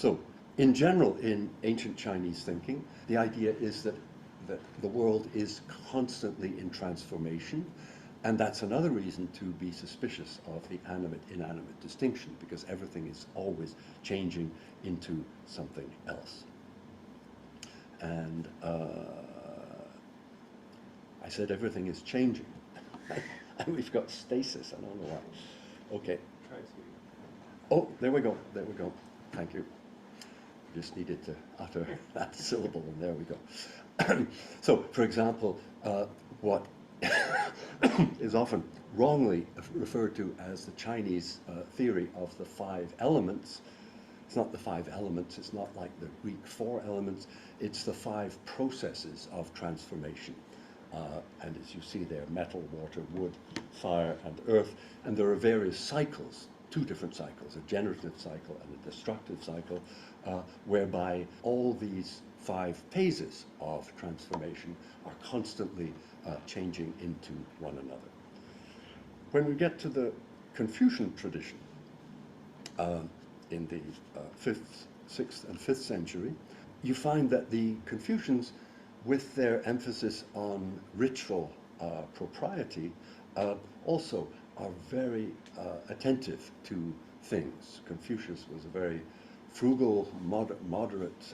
So, in general, in ancient Chinese thinking, the idea is that the world is constantly in transformation, and that's another reason to be suspicious of the animate-inanimate distinction, because everything is always changing into something else. And I said everything is changing. And we've got stasis, I don't know why. Okay. Oh, there we go, there we go. Thank you. Just needed to utter that syllable, and there we go. So, for example, what is often wrongly referred to as the Chinese theory of the 5 elements. It's not the 5 elements, it's not like the Greek 4 elements, it's the 5 processes of transformation. And as you see there, metal, water, wood, fire, and earth. And there are various cycles, 2 different cycles, a generative cycle and a destructive cycle, whereby all these 5 phases of transformation are constantly changing into one another. When we get to the Confucian tradition, in the 5th, 6th, and 5th century, you find that the Confucians, with their emphasis on ritual propriety, also are very attentive to things. Confucius was a very frugal, moderate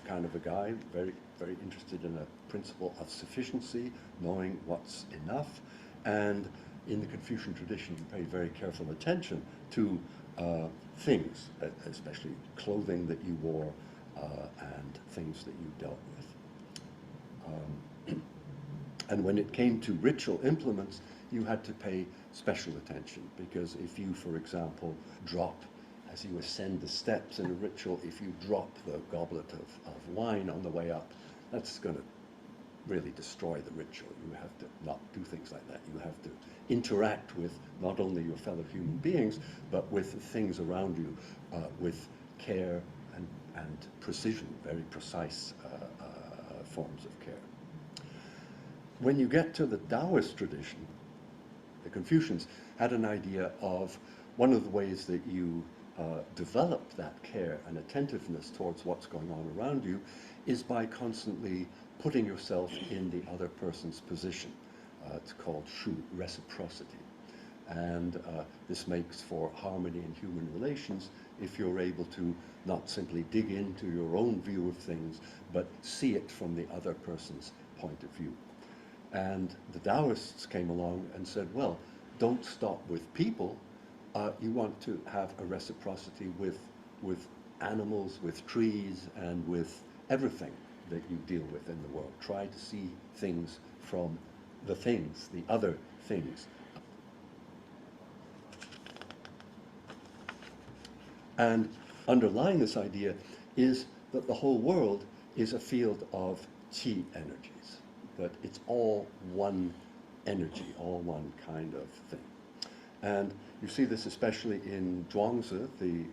kind of a guy, very, very interested in a principle of sufficiency, knowing what's enough, and in the Confucian tradition, he paid very careful attention to things, especially clothing that you wore and things that you dealt with. And when it came to ritual implements, you had to pay special attention, because if you, for example, drop, as you ascend the steps in a ritual, if you drop the goblet of wine on the way up, that's going to really destroy the ritual. You have to not do things like that. You have to interact with not only your fellow human beings, but with the things around you with care and precision, very precise forms of care. When you get to the Taoist tradition, the Confucians had an idea of one of the ways that you develop that care and attentiveness towards what's going on around you is by constantly putting yourself in the other person's position. It's called shu, reciprocity. And this makes for harmony in human relations if you're able to not simply dig into your own view of things, but see it from the other person's point of view. And the Taoists came along and said, well, don't stop with people. You want to have a reciprocity with animals, with trees, and with everything that you deal with in the world. Try to see things from the things, the other things. And underlying this idea is that the whole world is a field of qi energies, that it's all one energy, all one kind of thing. And you see this especially in Zhuangzi,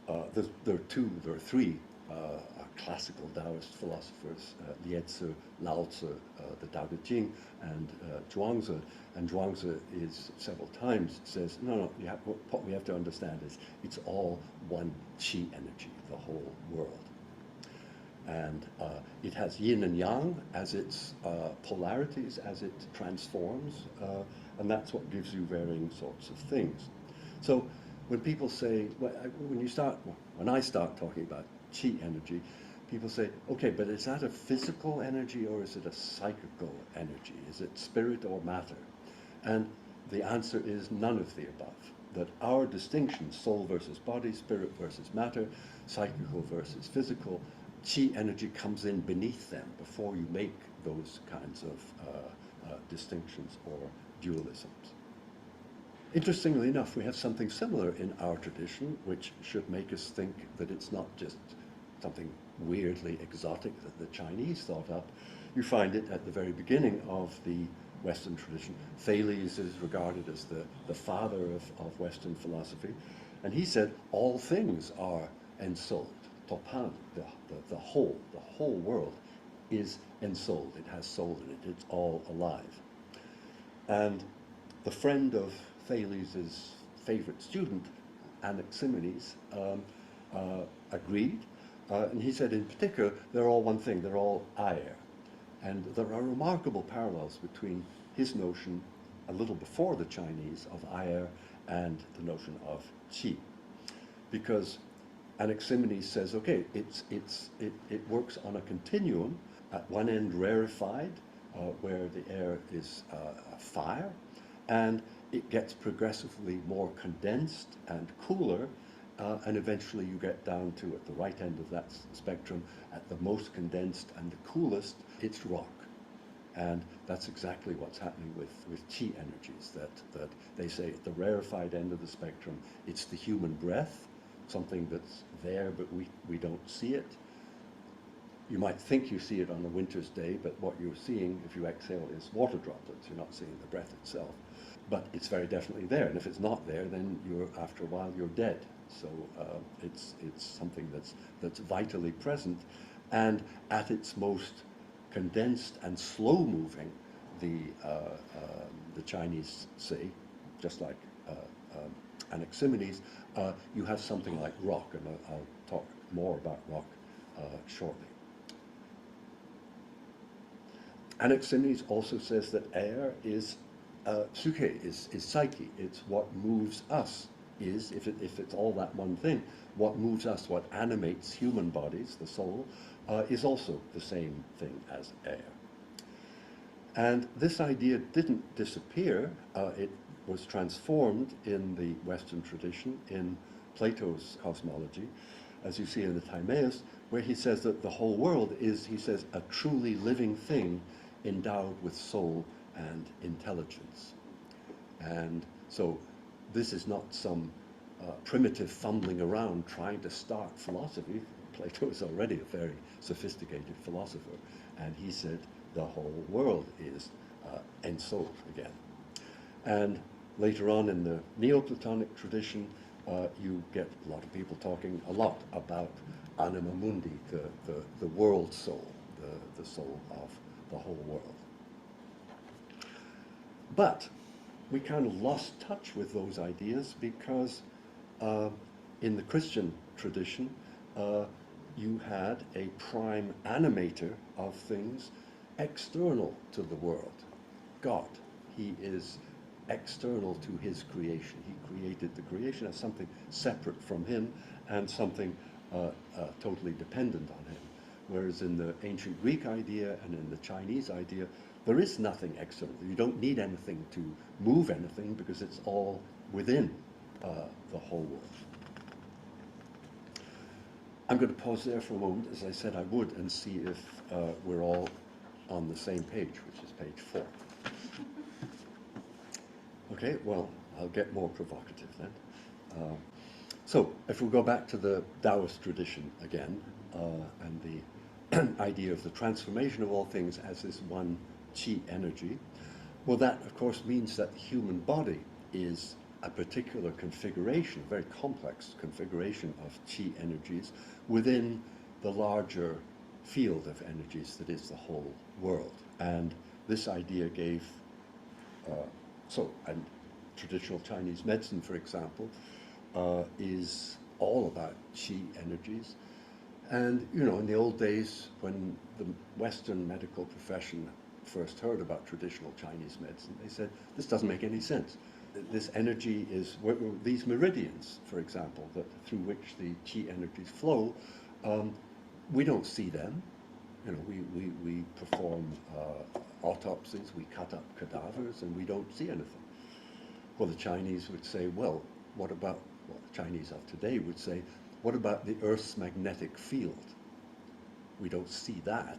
there are 3 classical Taoist philosophers, Liezi, Lao Tzu, the Tao Te Ching, and Zhuangzi. And Zhuangzi is several times says, no, what we have to understand is it's all one qi energy, the whole world. And it has yin and yang as its polarities, as it transforms, and that's what gives you varying sorts of things. So when people say, when I start talking about qi energy, people say, okay, but is that a physical energy or is it a psychical energy? Is it spirit or matter? And the answer is none of the above. That our distinction, soul versus body, spirit versus matter, psychical versus physical, qi energy comes in beneath them before you make those kinds of distinctions or dualisms. Interestingly enough, we have something similar in our tradition, which should make us think that it's not just something weirdly exotic that the Chinese thought up. You find it at the very beginning of the Western tradition. Thales is regarded as the father of Western philosophy, and he said all things are ensouled. Topan, the whole world is ensouled. It has soul in it. It's all alive. And the friend of Thales' favorite student, Anaximenes, agreed. And he said, in particular, they're all one thing, they're all air. And there are remarkable parallels between his notion, a little before the Chinese, of air and the notion of qi. Because Anaximenes says, okay, it works on a continuum, at one end rarefied, where the air is fire, and it gets progressively more condensed and cooler, and eventually you get down to, at the right end of that spectrum, at the most condensed and the coolest, it's rock. And that's exactly what's happening with qi energies, that they say at the rarefied end of the spectrum, it's the human breath, something that's there but we don't see it. You might think you see it on a winter's day, but what you're seeing if you exhale is water droplets. You're not seeing the breath itself. But it's very definitely there, and if it's not there, then after a while you're dead. So it's something that's vitally present, and at its most condensed and slow-moving, the Chinese say, just like Anaximenes, you have something like rock, and I'll talk more about rock shortly. Anaximenes also says that air is psyche, is psyche. It's what moves us, if it's all that one thing, what moves us, what animates human bodies, the soul, is also the same thing as air. And this idea didn't disappear. It was transformed in the Western tradition in Plato's cosmology, as you see in the Timaeus, where he says that the whole world is, he says, a truly living thing endowed with soul and intelligence. And so this is not some primitive fumbling around trying to start philosophy. Plato is already a very sophisticated philosopher, and he said the whole world is ensouled again. And later on in the Neoplatonic tradition, you get a lot of people talking a lot about anima mundi, the world soul, the soul of the whole world. But we kind of lost touch with those ideas because in the Christian tradition, you had a prime animator of things external to the world, God. He is external to his creation. He created the creation as something separate from him and something totally dependent on him. Whereas in the ancient Greek idea and in the Chinese idea, there is nothing external. You don't need anything to move anything because it's all within the whole world. I'm going to pause there for a moment, as I said I would, and see if we're all on the same page, which is page 4. Okay, well, I'll get more provocative then. So, if we go back to the Taoist tradition again, and the idea of the transformation of all things as this one qi energy, well, that, of course, means that the human body is a particular configuration, a very complex configuration of qi energies within the larger field of energies that is the whole world. And this idea gave, and traditional Chinese medicine, for example, is all about qi energies. And, you know, in the old days, when the Western medical profession first heard about traditional Chinese medicine, they said, this doesn't make any sense. This energy is, these meridians, for example, that through which the qi energies flow, we don't see them. You know, we perform autopsies, we cut up cadavers, and we don't see anything. Well, the Chinese would say, well, what about, well, the Chinese of today would say, what about the Earth's magnetic field? We don't see that,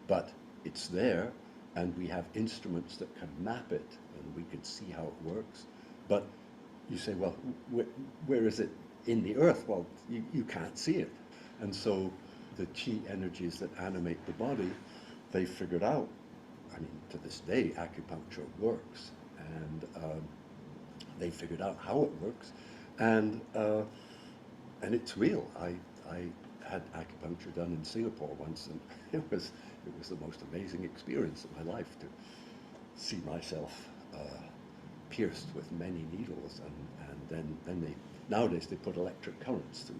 but it's there, and we have instruments that can map it, and we can see how it works. But you say, well, where is it in the Earth? Well, you can't see it. And so the qi energies that animate the body, they figured out, I mean, to this day, acupuncture works. And they figured out how it works. And it's real. I had acupuncture done in Singapore once, and it was the most amazing experience of my life to see myself pierced with many needles, and then nowadays they put electric currents through,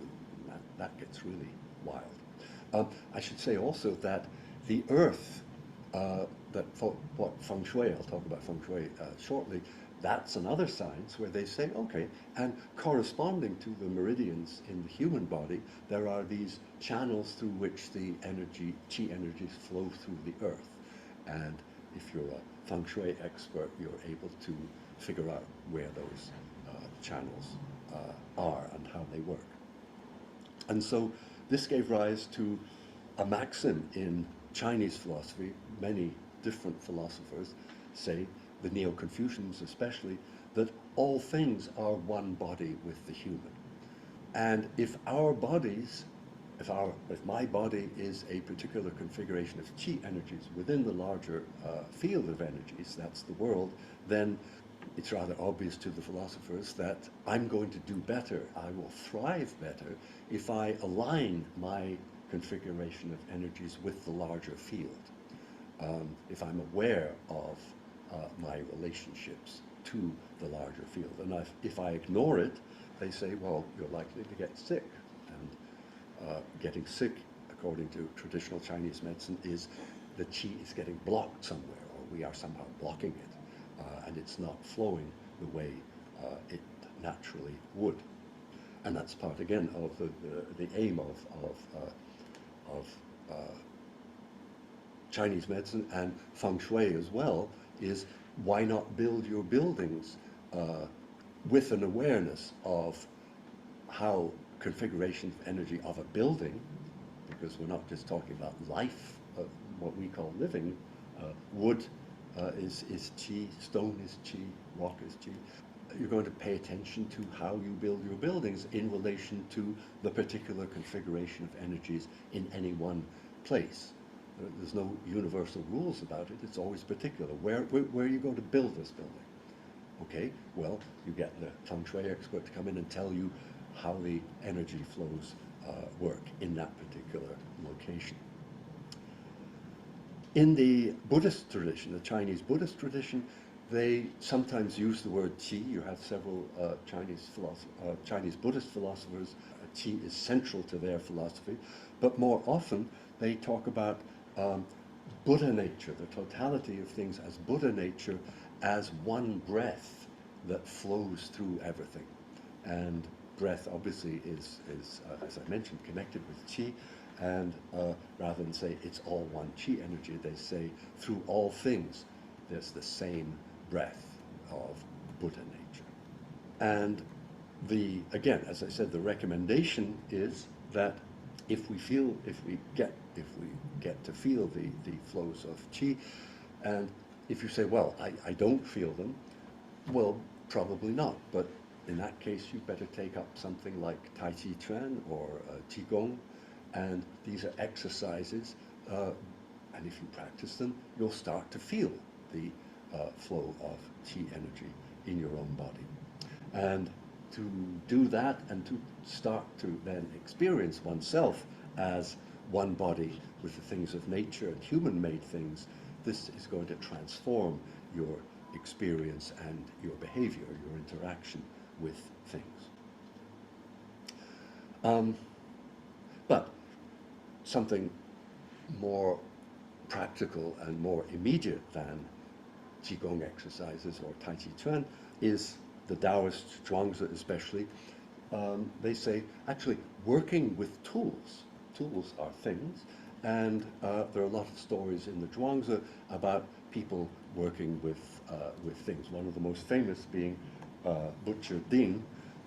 and that gets really wild. I should say also that the earth, what feng shui, I'll talk about feng shui shortly, that's another science where they say, okay, and corresponding to the meridians in the human body, there are these channels through which the energy, qi energies flow through the earth. And if you're a feng shui expert, you're able to figure out where those channels are and how they work. And so this gave rise to a maxim in Chinese philosophy. Many different philosophers say, the Neo-Confucians especially, that all things are one body with the human. And if our bodies, if my body is a particular configuration of qi energies within the larger field of energies, that's the world, then it's rather obvious to the philosophers that I'm going to do better, I will thrive better, if I align my configuration of energies with the larger field. If I'm aware of my relationships to the larger field. And if I ignore it, they say, well, you're likely to get sick. And getting sick, according to traditional Chinese medicine, is the qi is getting blocked somewhere, or we are somehow blocking it, and it's not flowing the way it naturally would. And that's part, again, of the aim of Chinese medicine and feng shui as well, is why not build your buildings with an awareness of how configuration of energy of a building, because we're not just talking about life, what we call living. Wood is qi, stone is qi, rock is qi. You're going to pay attention to how you build your buildings in relation to the particular configuration of energies in any one place. There's no universal rules about it. It's always particular. Where are you going to build this building? Okay, well, you get the feng shui expert to come in and tell you how the energy flows work in that particular location. In the Buddhist tradition, the Chinese Buddhist tradition, they sometimes use the word qi. You have several Chinese Buddhist philosophers. Qi is central to their philosophy, but more often they talk about Buddha nature, the totality of things as Buddha nature, as one breath that flows through everything. And breath obviously is as I mentioned, connected with qi, and rather than say it's all one qi energy, they say through all things there's the same breath of Buddha nature. And again, as I said, the recommendation is that if we get to feel the flows of qi, and if you say, well, I don't feel them, well, probably not, but in that case you better take up something like Tai Chi Chuan or Qigong, and these are exercises, and if you practice them, you'll start to feel the flow of qi energy in your own body. And to do that and to start to then experience oneself as one body with the things of nature and human-made things, this is going to transform your experience and your behavior, your interaction with things. But something more practical and more immediate than Qigong exercises or Tai Chi Chuan is the Taoist Zhuangzi especially. They say actually working with tools. Tools are things, and there are a lot of stories in the Zhuangzi about people working with things. One of the most famous being Butcher Ding,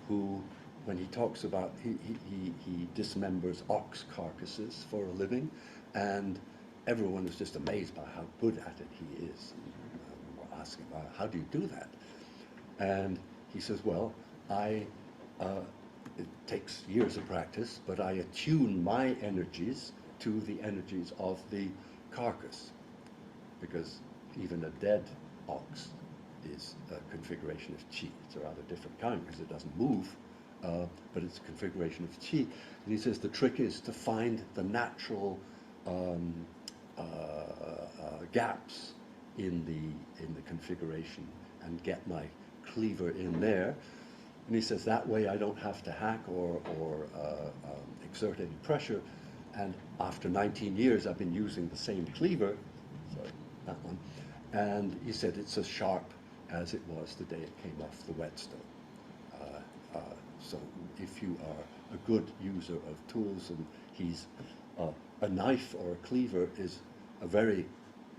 who, when he talks about, he dismembers ox carcasses for a living, and everyone is just amazed by how good at it he is. And we're asking, how do you do that? And he says, well, it takes years of practice, but I attune my energies to the energies of the carcass, because even a dead ox is a configuration of qi. It's a rather different kind because it doesn't move, but it's a configuration of qi. And he says the trick is to find the natural gaps in the configuration and get my cleaver in there. And he says, that way I don't have to hack or exert any pressure. And after 19 years, I've been using the same cleaver, sorry, that one, and he said it's as sharp as it was the day it came off the whetstone. So if you are a good user of tools, and he's a knife or a cleaver is a very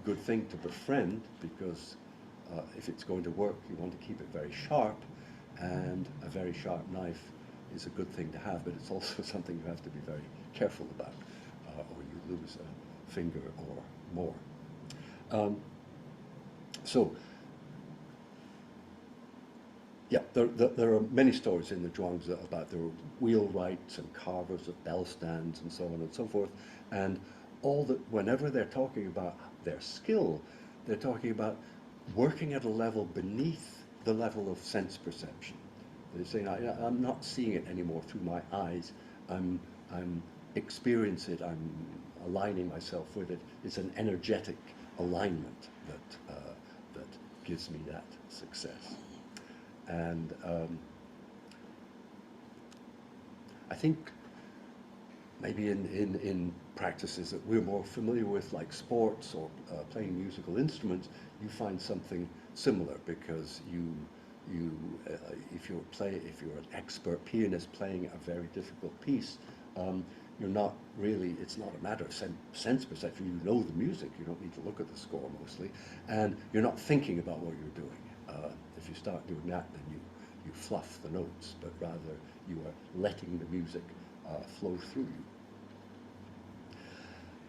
good thing to befriend, because if it's going to work, you want to keep it very sharp, and a very sharp knife is a good thing to have, but it's also something you have to be very careful about, or you lose a finger or more. So, yeah, there are many stories in the Zhuangzi about their wheelwrights and carvers of bell stands and so on and so forth, and all that, whenever they're talking about their skill, they're talking about working at a level beneath the level of sense perception. They're saying, I'm not seeing it anymore through my eyes, I'm experiencing it, I'm aligning myself with it. It's an energetic alignment that gives me that success. And I think maybe in practices that we're more familiar with, like sports or playing musical instruments, you find something similar, because if you're an expert pianist playing a very difficult piece, you're not really, it's not a matter of sense perception. You know the music, you don't need to look at the score mostly, and you're not thinking about what you're doing. If you start doing that, then you fluff the notes, but rather you are letting the music flow through you.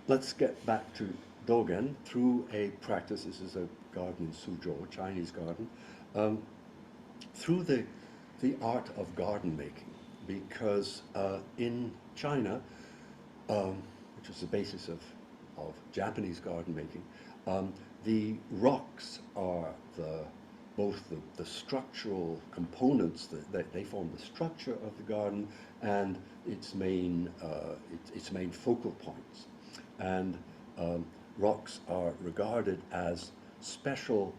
Let's get back to Dōgen through a practice. This is a garden in Suzhou, a Chinese garden, through the art of garden making, because in China, which is the basis of Japanese garden making, the rocks are both the structural components that they form the structure of the garden, and its main focal points. And rocks are regarded as special.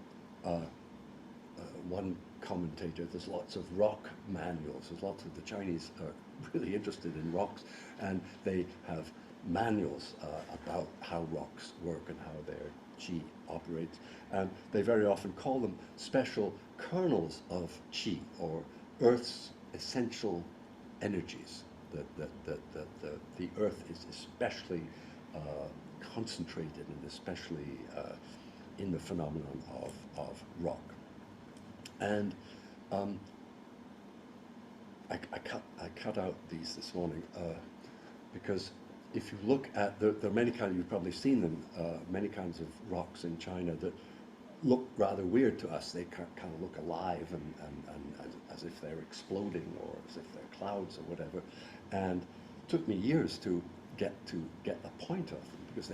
One commentator, there's lots of rock manuals. There's lots of the Chinese are really interested in rocks, and they have manuals about how rocks work and how their qi operates. And they very often call them special kernels of qi, or Earth's essential energies. The Earth is especially concentrated, and especially in the phenomenon of rock. And I cut out these this morning because if you look at, there are many kinds, you've probably seen them, many kinds of rocks in China that look rather weird to us. They kind of look alive and as if they're exploding, or as if they're clouds or whatever. And it took me years to get the point of them, because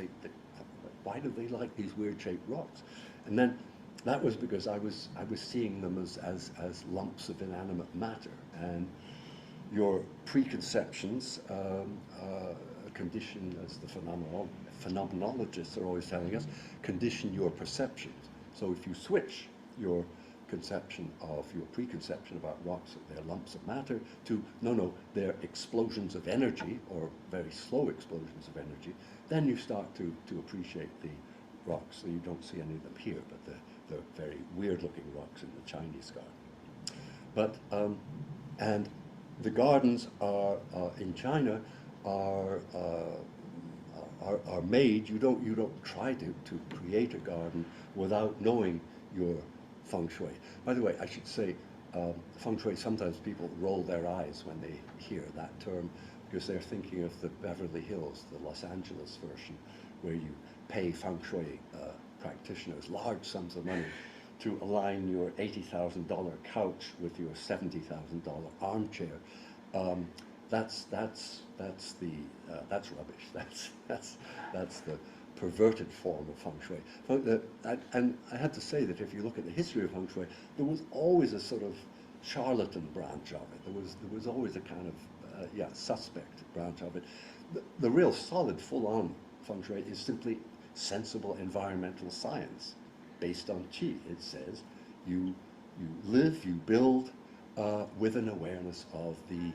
why do they like these weird shaped rocks? And then that was because I was seeing them as lumps of inanimate matter, and your preconceptions condition, as the phenomenologists are always telling us, condition your perceptions. So if you switch your preconception about rocks, that they're lumps of matter, to no, they're explosions of energy, or very slow explosions of energy, then you start to appreciate the rocks. So you don't see any of them here, but the very weird-looking rocks in the Chinese garden. But and the gardens are in China are made. You don't try to create a garden without knowing your feng shui. By the way, I should say, feng shui, sometimes people roll their eyes when they hear that term, because they're thinking of the Beverly Hills, the Los Angeles version, where you pay feng shui practitioners large sums of money to align your $80,000 couch with your $70,000 armchair. That's rubbish. That's the perverted form of feng shui. And I have to say that if you look at the history of feng shui, there was always a sort of charlatan branch of it. There was always a kind of suspect branch of it. The real solid, full-on feng shui is simply sensible environmental science based on qi. It says you live, you build with an awareness of the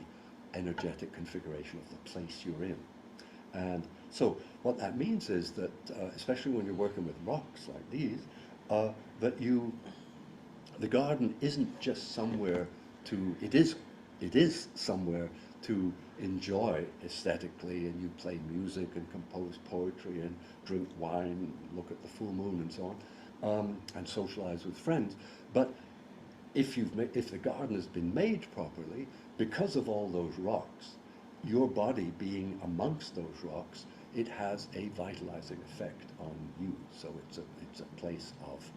energetic configuration of the place you're in. And so what that means is that, especially when you're working with rocks like these, that the garden isn't just somewhere it is somewhere to enjoy aesthetically, and you play music and compose poetry and drink wine, look at the full moon and so on, and socialize with friends. But if the garden has been made properly, because of all those rocks, your body being amongst those rocks, it has a vitalizing effect on you. So it's a place of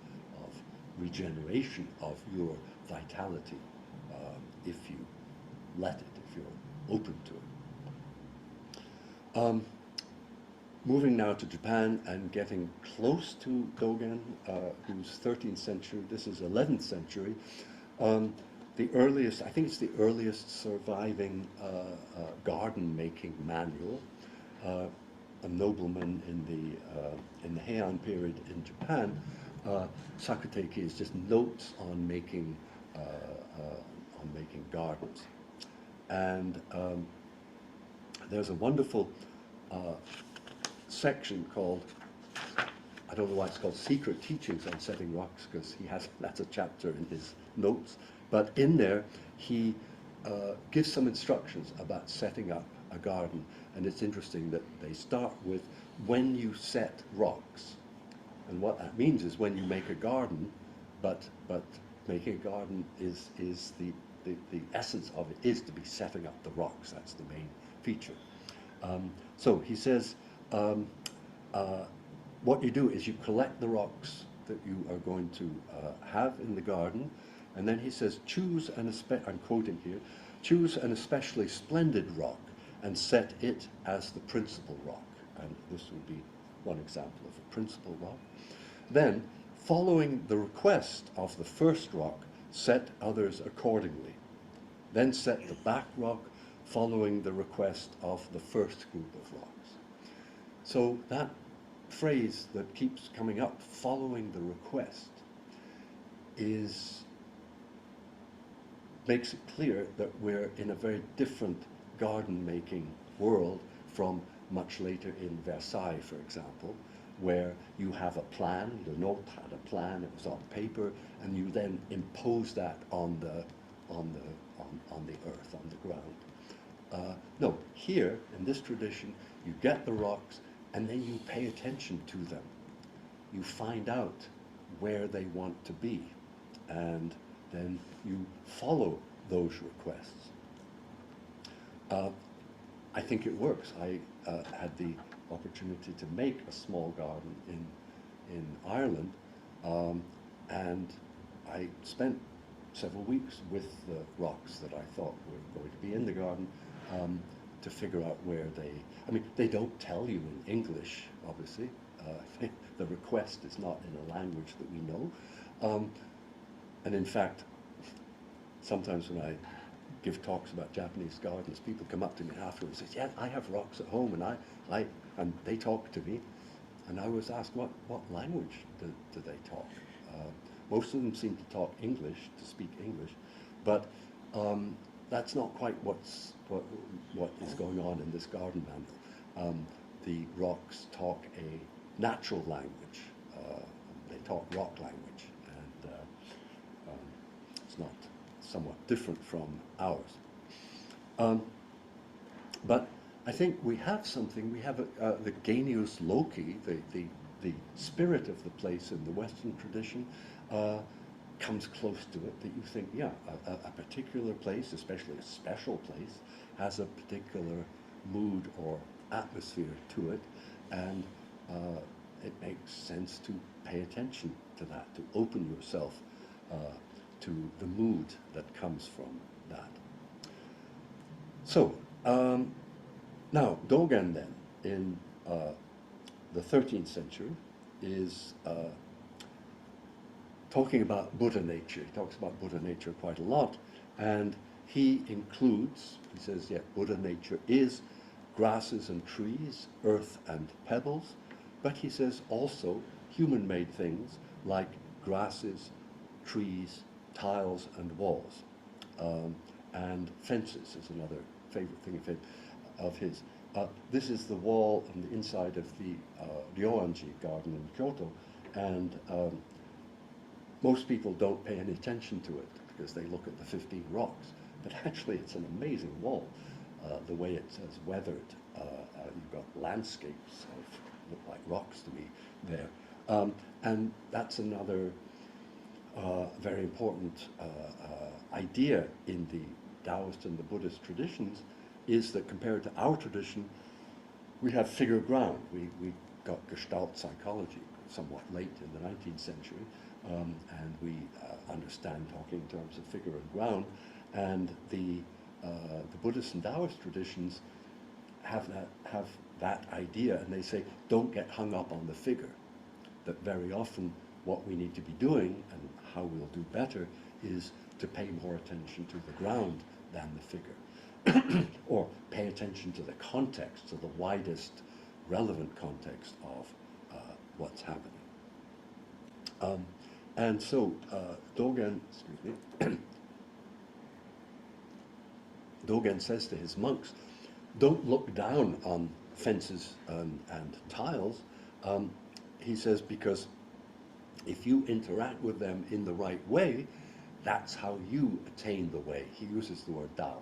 regeneration of your vitality, if you let it, if you're open to it. Moving now to Japan and getting close to Dōgen, who's 13th century, this is 11th century. The earliest, I think it's the earliest surviving garden making manual. A nobleman in the Heian period in Japan, Sakuteki is just notes on making gardens. And there's a wonderful section called, I don't know why it's called Secret Teachings on Setting Rocks, because that's a chapter in his notes. But in there, he gives some instructions about setting up a garden. And it's interesting that they start with when you set rocks. And what that means is when you make a garden, but making a garden is the essence of it is to be setting up the rocks. That's the main feature. So he says, what you do is you collect the rocks that you are going to have in the garden, and then he says, choose I'm quoting here, choose an especially splendid rock and set it as the principal rock. And this would be one example of a principal rock. Then, following the request of the first rock, set others accordingly. Then set the back rock following the request of the first group of rocks. So that phrase that keeps coming up, following the request, makes it clear that we're in a very different garden-making world from much later in Versailles, for example, where you have a plan, the note had a plan, it was on paper, and you then impose that on the earth, on the ground. No, here, in this tradition, you get the rocks, and then you pay attention to them. You find out where they want to be, and then you follow those requests. I think it works. I had the opportunity to make a small garden in Ireland, and I spent several weeks with the rocks that I thought were going to be in the garden to figure out where they don't tell you in English, obviously. The request is not in a language that we know. And in fact, sometimes when I give talks about Japanese gardens, people come up to me afterwards and say, yeah, I have rocks at home, and they talk to me. And I was asked, what language do they talk? Most of them seem to talk English, to speak English, but that's not quite what is going on in this garden manual. The rocks talk a natural language. They talk rock language, and it's not somewhat different from ours. But I think we have something. We have the genius loci, the spirit of the place in the Western tradition, comes close to it, that you think, yeah, a particular place, especially a special place, has a particular mood or atmosphere to it, and it makes sense to pay attention to that, to open yourself to the mood that comes from that. So, now, Dōgen then, in the 13th century, is talking about Buddha nature. He talks about Buddha nature quite a lot, and he says, yeah, Buddha nature is grasses and trees, earth and pebbles, but he says also human-made things like grasses, trees, tiles, and walls. and fences is another favorite thing of his. This is the wall on the inside of the Ryoanji garden in Kyoto, and most people don't pay any attention to it because they look at the 15 rocks, but actually it's an amazing wall. The way it says weathered, you've got landscapes of look like rocks to me there, and that's another very important idea in the Taoist and the Buddhist traditions, is that compared to our tradition, we have figure ground. We got Gestalt psychology somewhat late in the 19th century, and we understand talking in terms of figure and ground, and the Buddhist and Taoist traditions have that idea, and they say, don't get hung up on the figure. That very often what we need to be doing, and how we'll do better, is to pay more attention to the ground than the figure. Or pay attention to the context, to the widest relevant context of what's happening. And so Dōgen, excuse me, Dōgen says to his monks, don't look down on fences and tiles. He says, because if you interact with them in the right way, that's how you attain the way. He uses the word Dao.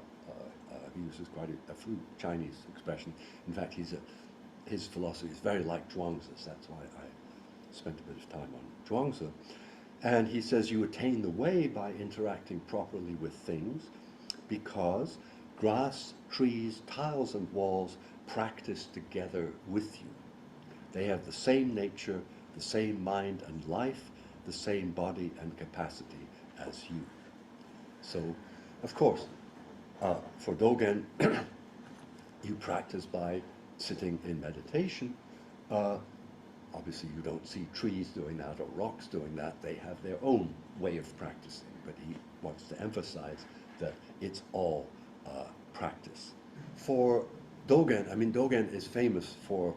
He uses quite a few Chinese expressions. In fact, his philosophy is very like Zhuangzi's. That's why I spent a bit of time on Zhuangzi. And he says you attain the way by interacting properly with things, because grass, trees, tiles, and walls practice together with you. They have the same nature, the same mind and life, the same body and capacity as you. So, of course, for Dōgen, you practice by sitting in meditation. Obviously, you don't see trees doing that or rocks doing that. They have their own way of practicing, but he wants to emphasize that it's all practice. For Dōgen, I mean, Dōgen is famous for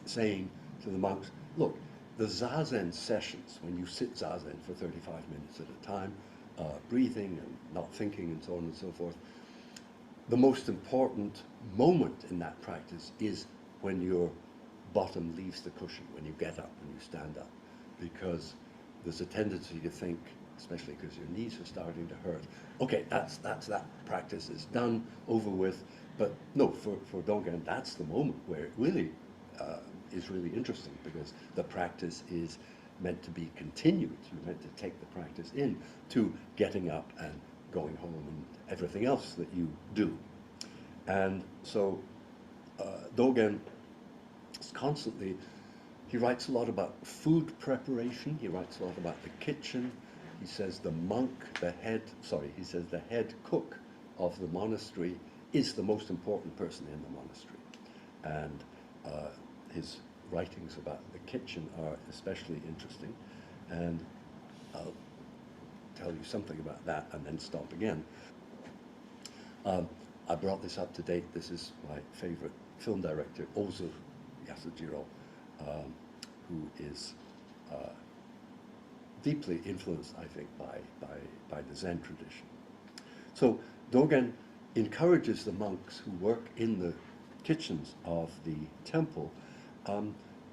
saying to the monks, look, the Zazen sessions, when you sit Zazen for 35 minutes at a time, breathing and not thinking and so on and so forth, the most important moment in that practice is when your bottom leaves the cushion, when you get up, when you stand up, because there's a tendency to think, especially because your knees are starting to hurt, okay, that's that practice is done, over with. But no, for Dōgen, that's the moment where it really is really interesting, because the practice is meant to be continued. You're meant to take the practice in to getting up and going home and everything else that you do. And so Dōgen is constantly, he writes a lot about food preparation, he writes a lot about the kitchen. He says the head cook of the monastery is the most important person in the monastery. And his writings about the kitchen are especially interesting. And I'll tell you something about that and then stop again. I brought this up to date. This is my favorite film director, Ozu Yasujiro, who is deeply influenced, I think, by the Zen tradition. So Dōgen encourages the monks who work in the kitchens of the temple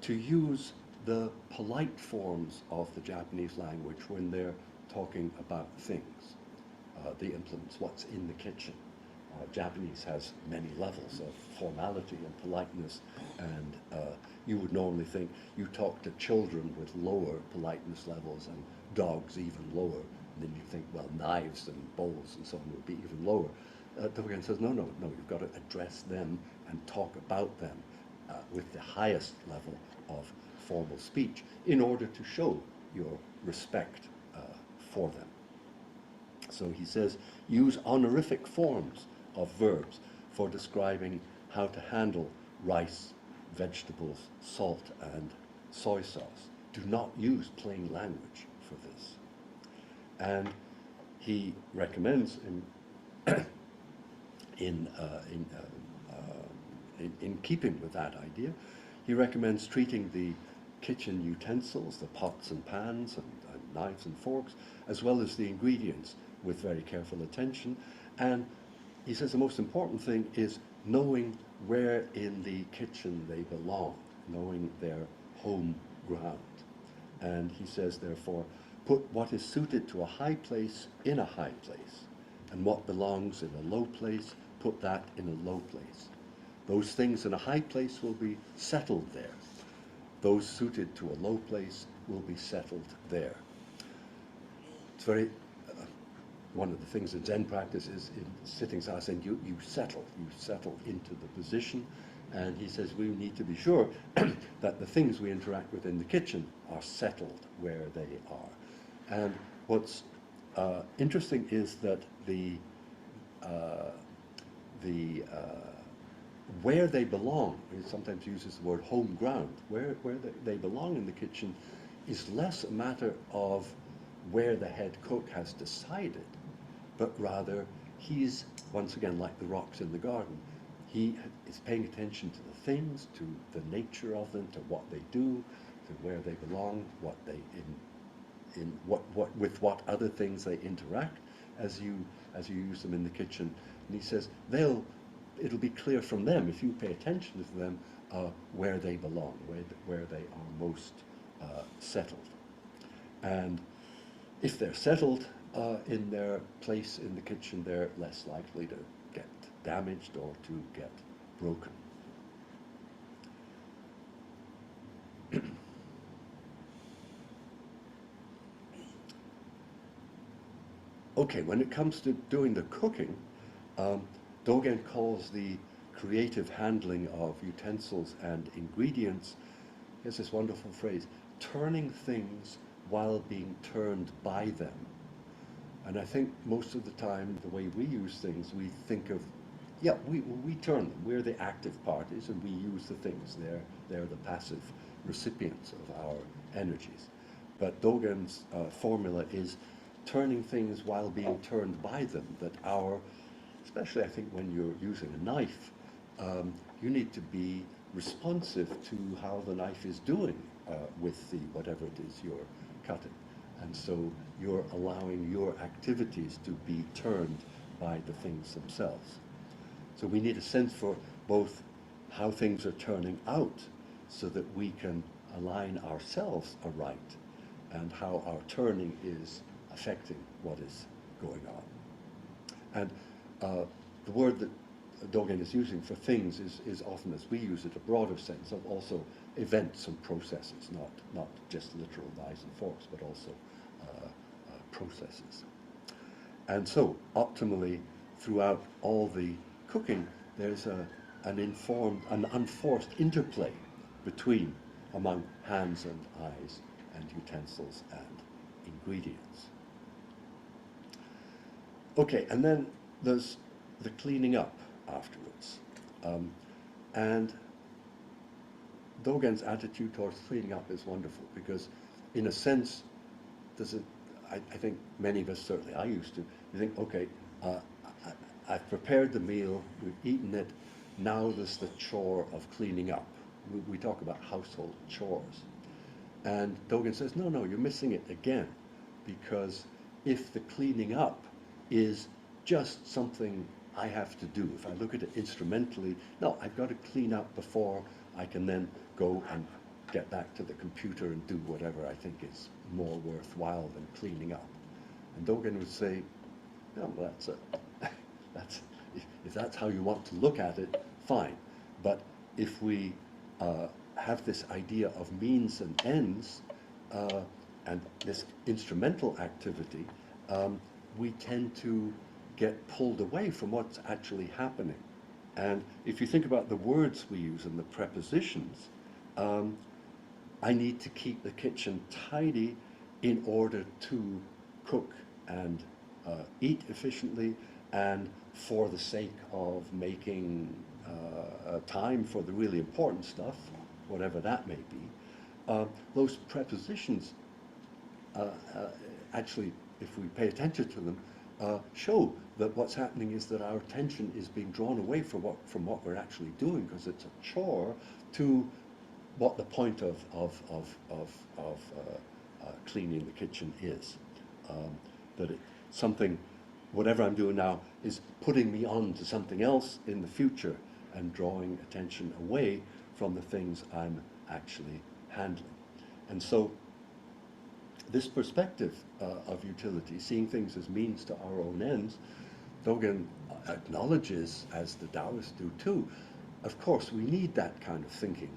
to use the polite forms of the Japanese language when they're talking about things, the implements, what's in the kitchen. Japanese has many levels of formality and politeness, and you would normally think you talk to children with lower politeness levels and dogs even lower, and then you think, well, knives and bowls and so on would be even lower. Dōgen says, no, you've got to address them and talk about them with the highest level of formal speech in order to show your respect for them. So he says, use honorific forms of verbs for describing how to handle rice, vegetables, salt, and soy sauce. Do not use plain language for this. And he recommends in keeping with that idea, he recommends treating the kitchen utensils, the pots and pans and knives and forks, as well as the ingredients, with very careful attention. And he says the most important thing is knowing where in the kitchen they belong, knowing their home ground. And he says, therefore, put what is suited to a high place in a high place, and what belongs in a low place, put that in a low place. Those things in a high place will be settled there. Those suited to a low place will be settled there. It's very, one of the things in Zen practice is in sitting saying you settle into the position. And he says we need to be sure that the things we interact with in the kitchen are settled where they are. And what's interesting is that where they belong, he sometimes uses the word home ground, where they belong in the kitchen is less a matter of where the head cook has decided, but rather he's, once again, like the rocks in the garden, he is paying attention to the things, to the nature of them, to what they do, to where they belong, what they with what other things they interact as you use them in the kitchen. And he says it'll be clear from them, if you pay attention to them, where they belong, where they are most settled. And if they're settled in their place in the kitchen, they're less likely to get damaged or to get broken. Okay, when it comes to doing the cooking, Dōgen calls the creative handling of utensils and ingredients, he has this wonderful phrase, turning things while being turned by them. And I think most of the time, the way we use things, we think of, yeah, we turn them. We're the active parties, and we use the things. They're the passive recipients of our energies. But Dōgen's formula is turning things while being turned by them, that especially I think when you're using a knife, you need to be responsive to how the knife is doing with whatever it is you're cutting. And so you're allowing your activities to be turned by the things themselves. So we need a sense for both how things are turning out so that we can align ourselves aright, and how our turning is affecting what is going on. And the word that Dōgen is using for things is often, as we use it, a broader sense of also events and processes, not just literal knives and forks, but also processes. And so, optimally, throughout all the cooking, there's an unforced interplay among hands and eyes and utensils and ingredients. Okay, and then there's the cleaning up afterwards. And Dōgen's attitude towards cleaning up is wonderful because, in a sense, I think many of us, certainly I used to, you think, okay, I've prepared the meal, we've eaten it, now there's the chore of cleaning up. We talk about household chores. And Dōgen says, no, you're missing it again, because if the cleaning up is just something I have to do, if I look at it instrumentally, no, I've got to clean up before I can then go and get back to the computer and do whatever I think is more worthwhile than cleaning up. And Dōgen would say, no, if that's how you want to look at it, fine. But if we have this idea of means and ends, and this instrumental activity, we tend to get pulled away from what's actually happening. And if you think about the words we use and the prepositions, I need to keep the kitchen tidy in order to cook and eat efficiently, and for the sake of making time for the really important stuff, whatever that may be. Those prepositions actually, if we pay attention to them, show that what's happening is that our attention is being drawn away from what we're actually doing, because it's a chore, to what the point of cleaning the kitchen is. That something whatever I'm doing now is putting me on to something else in the future and drawing attention away from the things I'm actually handling. And so this perspective of utility, seeing things as means to our own ends, Dōgen acknowledges, as the Taoists do too, of course we need that kind of thinking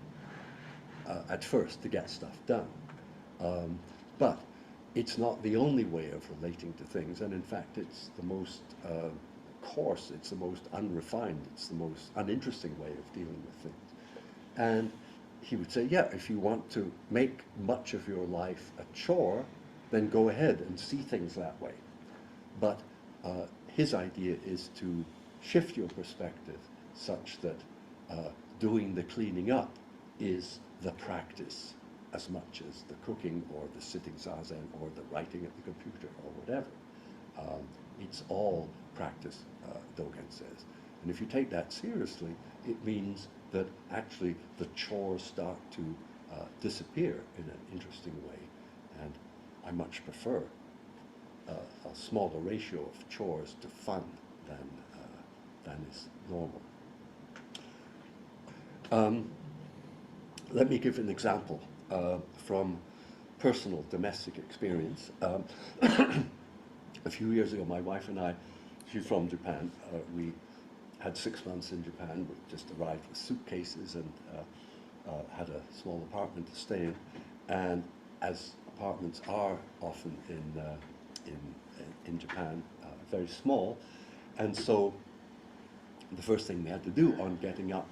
at first to get stuff done. But it's not the only way of relating to things, and in fact it's the most coarse, it's the most unrefined, it's the most uninteresting way of dealing with things. And he would say, yeah, if you want to make much of your life a chore, then go ahead and see things that way. But his idea is to shift your perspective such that doing the cleaning up is the practice as much as the cooking or the sitting zazen or the writing at the computer or whatever. It's all practice, Dōgen says. And if you take that seriously, it means that actually the chores start to disappear in an interesting way. And I much prefer a smaller ratio of chores to fun than is normal. Let me give an example from personal domestic experience. A few years ago, my wife and I, she's from Japan, we had 6 months in Japan. We just arrived with suitcases and had a small apartment to stay in. And as apartments are often in Japan, very small, and so the first thing we had to do on getting up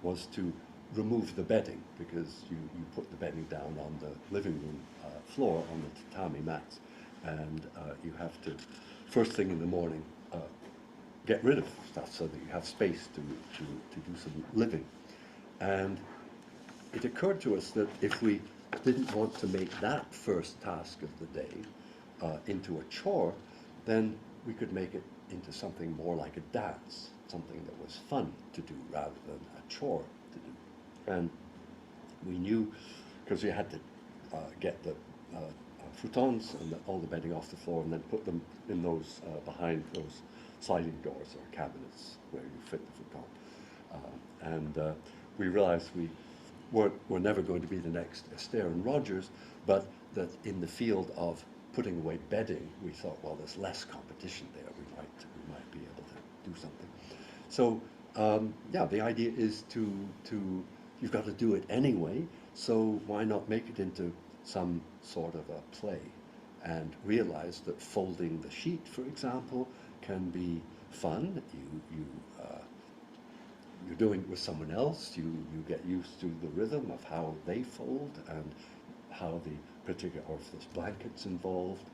was to remove the bedding, because you put the bedding down on the living room floor on the tatami mats, and you have to, first thing in the morning, get rid of stuff so that you have space to do some living. And it occurred to us that if we didn't want to make that first task of the day into a chore, then we could make it into something more like a dance, something that was fun to do rather than a chore to do. And we knew, because we had to get the futons and all the bedding off the floor and then put them in those, behind those sliding doors or cabinets where you fit the futon. We realized we were never going to be the next Astaire and Rogers, but that in the field of putting away bedding, we thought, well, there's less competition there. We might be able to do something. So yeah, the idea is to you've got to do it anyway. So why not make it into some sort of a play, and realize that folding the sheet, for example, can be fun. You're doing it with someone else. You get used to the rhythm of how they fold and how the particular, or if there's blankets involved,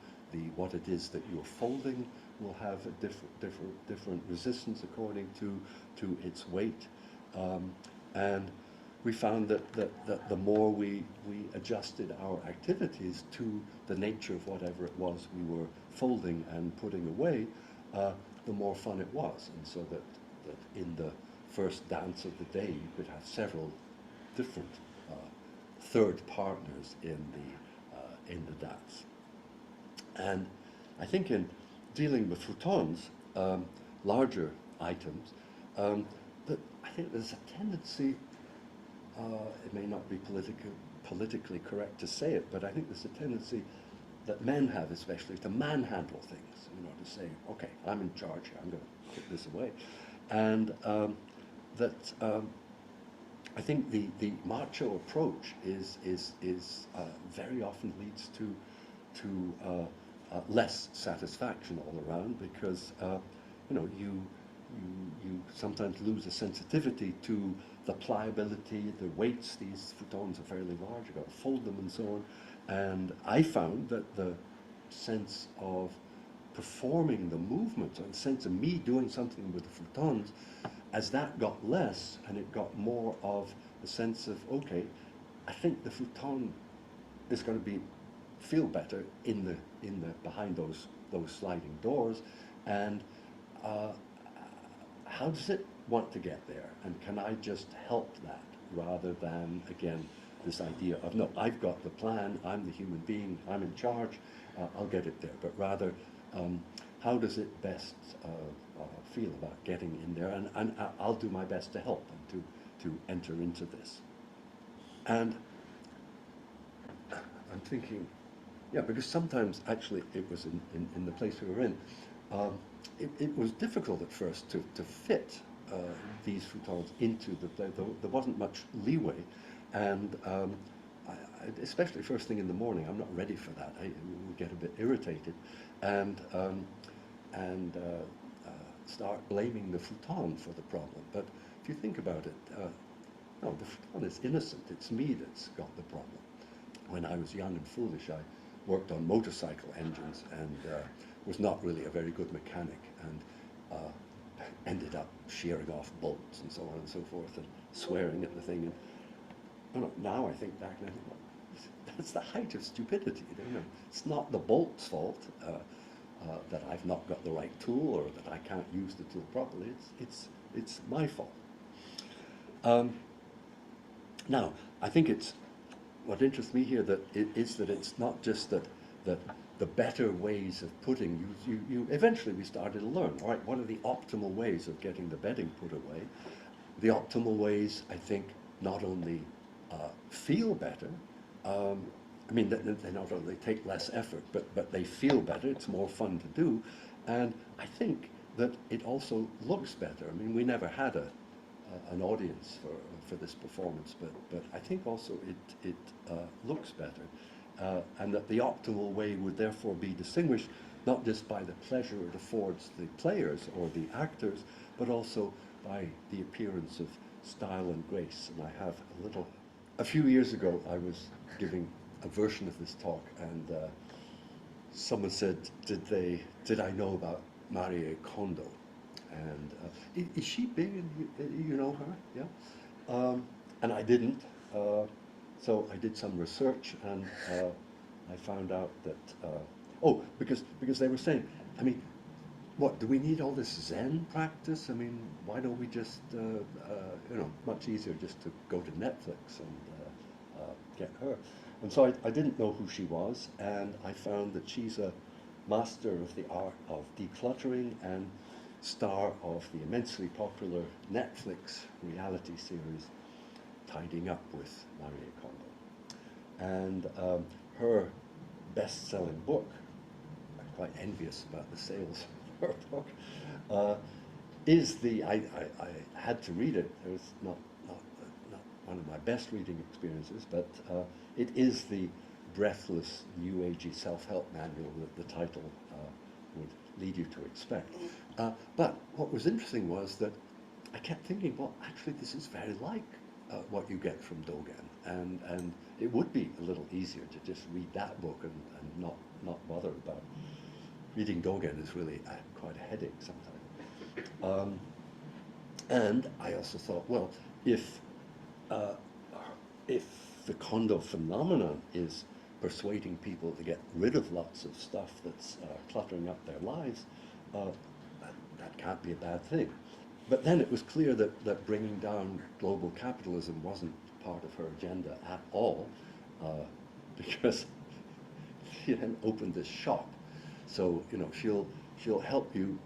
what it is that you're folding will have a different resistance according to its weight. And we found that the more we adjusted our activities to the nature of whatever it was we were folding and putting away, the more fun it was. And so that in the first dance of the day, you could have several different third partners in the dance. And I think in dealing with futons, larger items, that I think there's a tendency, it may not be politically correct to say it, but I think there's a tendency that men have especially to manhandle things, to say, okay, I'm in charge here, I'm going to put this away. And I think the macho approach is very often leads to less satisfaction all around, because you sometimes lose a sensitivity to the pliability, the weights. These futons are fairly large, you've got to fold them and so on. And I found that the sense of performing the movement, or the sense of me doing something with the futons, as that got less and it got more of a sense of, okay, I think the futon is going to feel better in the behind those sliding doors, and how does it want to get there, and can I just help that, rather than, again, this idea of, no, I've got the plan, I'm the human being, I'm in charge, I'll get it there, but rather how does it best feel about getting in there, and I'll do my best to help and to enter into this. And I'm thinking, yeah, because sometimes actually it was in the place we were in, it was difficult at first to fit these futons into the play. There wasn't much leeway, and especially first thing in the morning, I'm not ready for that. I would get a bit irritated, and start blaming the futon for the problem. But if you think about it, no, the futon is innocent. It's me that's got the problem. When I was young and foolish, I worked on motorcycle engines and was not really a very good mechanic, and ended up shearing off bolts and so on and so forth, and swearing at the thing. And now I think back and I think, well, that's the height of stupidity. You know, it's not the bolt's fault that I've not got the right tool or that I can't use the tool properly. It's my fault. Now, I think it's what interests me here is that it's not just that the better ways of putting you eventually we started to learn. All right, what are the optimal ways of getting the bedding put away? The optimal ways, I think, not only feel better. I mean, they not only take less effort, but they feel better. It's more fun to do, and I think that it also looks better. I mean, we never had an audience for this performance, but I think also it looks better, and that the optimal way would therefore be distinguished not just by the pleasure it affords the players or the actors, but also by the appearance of style and grace. And I have a few years ago, I was giving a version of this talk, and someone said, did I know about Marie Kondo? And is she big? You know her? Yeah. And I didn't. So I did some research, and I found out that because they were saying, I mean, what do we need all this Zen practice? I mean, why don't we just much easier just to go to Netflix and get her? And so I didn't know who she was, and I found that she's a master of the art of decluttering and star of the immensely popular Netflix reality series Tidying Up with Marie Kondo. And her best-selling book, I'm quite envious about the sales of her book, is I had to read it. It was not one of my best reading experiences, but it is the breathless, new agey self-help manual that the title would lead you to expect. But what was interesting was that I kept thinking, well, actually this is very like what you get from Dōgen, and it would be a little easier to just read that book and not bother about reading Dōgen. Is really quite a headache sometimes. And I also thought, well, if the Kondo phenomenon is persuading people to get rid of lots of stuff that's cluttering up their lives, that can't be a bad thing. But then it was clear that bringing down global capitalism wasn't part of her agenda at all, because she then opened this shop. So, you know, she'll help you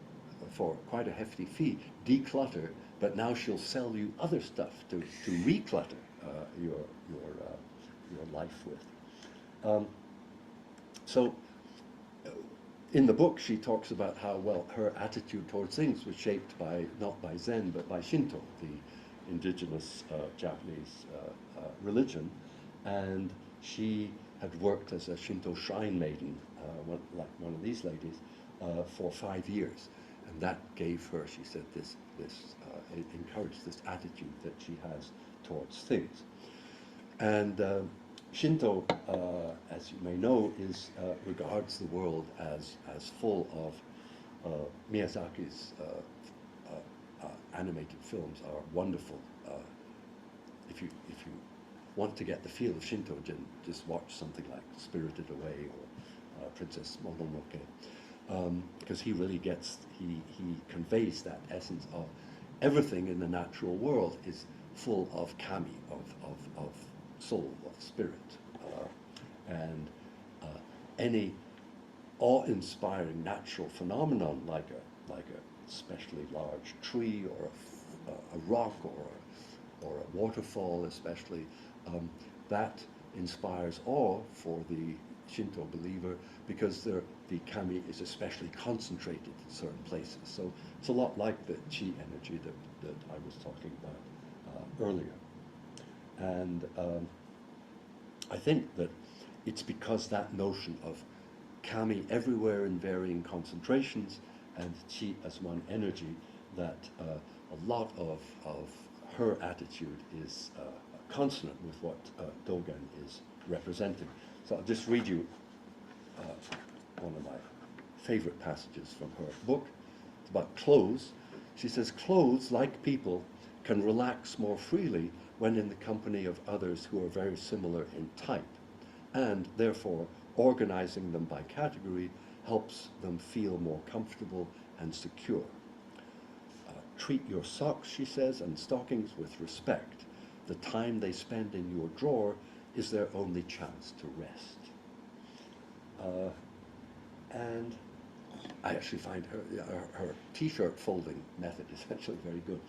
for quite a hefty fee declutter, but now she'll sell you other stuff to reclutter your life with. So in the book she talks about how, well, her attitude towards things was shaped not by Zen but by Shinto, the indigenous Japanese religion, and she had worked as a Shinto shrine maiden, like one of these ladies, for 5 years, and that gave her, she said, it encouraged this attitude that she has towards things. And Shinto, as you may know, regards the world as full of Miyazaki's animated films are wonderful. If you want to get the feel of Shinto, just watch something like Spirited Away or Princess Mononoke, because he really he conveys that essence of everything in the natural world is full of kami, of soul, of spirit, and awe-inspiring natural phenomenon like a especially large tree or a rock or a waterfall especially, that inspires awe for the Shinto believer because the kami is especially concentrated in certain places. So it's a lot like the chi energy that I was talking about earlier. And I think that it's because that notion of kami everywhere in varying concentrations and chi as one energy that a lot of her attitude is consonant with what Dōgen is representing. So I'll just read you one of my favorite passages from her book. It's about clothes. She says, clothes, like people, can relax more freely when in the company of others who are very similar in type, and therefore organizing them by category helps them feel more comfortable and secure. Treat your socks, she says, and stockings with respect. The time they spend in your drawer is their only chance to rest. And I actually find her t-shirt folding method is actually very good,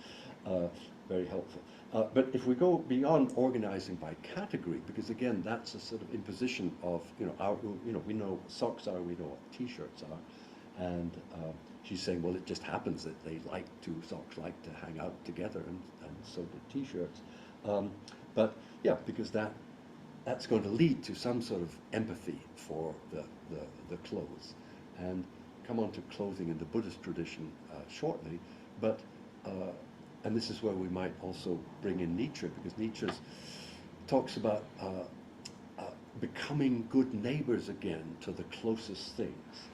very helpful. But if we go beyond organizing by category, because again, that's a sort of imposition of, we know what socks are, we know what t-shirts are, and she's saying, well, it just happens that socks like to hang out together, and so do t-shirts. But yeah, because that's going to lead to some sort of empathy for the clothes. And come on to clothing in the Buddhist tradition shortly, but and this is where we might also bring in Nietzsche, because Nietzsche talks about becoming good neighbors again to the closest things,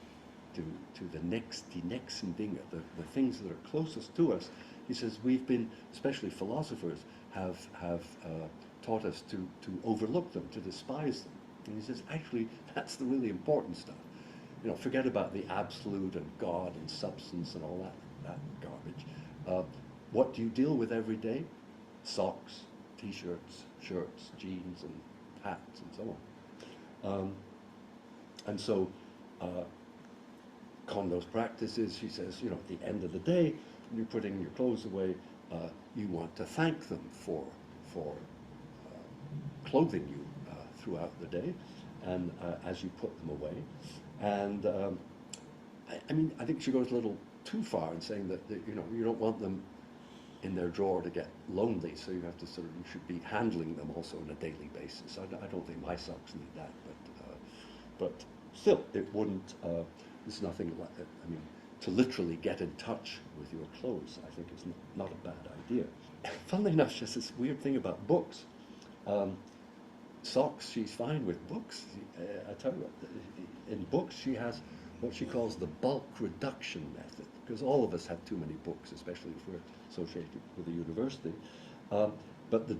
to the nächsten Dinge, the things that are closest to us. He says we've been, especially philosophers, have taught us to overlook them, to despise them. And he says, actually, that's the really important stuff. Forget about the absolute and God and substance and all that garbage. What do you deal with every day? Socks, t-shirts, shirts, jeans, and hats, and so on. And so Kondo's practice is, she says, at the end of the day, when you're putting your clothes away, you want to thank them for clothing you throughout the day, and as you put them away. And I think she goes a little too far in saying that you don't want them in their drawer to get lonely, so you have to you should be handling them also on a daily basis. I don't think my socks need that, but still, it wouldn't. There's nothing like it. To literally get in touch with your clothes, I think is not a bad idea. Funnily enough, just this weird thing about books. Socks, she's fine with books. I tell you what, in books she has what she calls the bulk reduction method, because all of us have too many books, especially if we're associated with a university. But the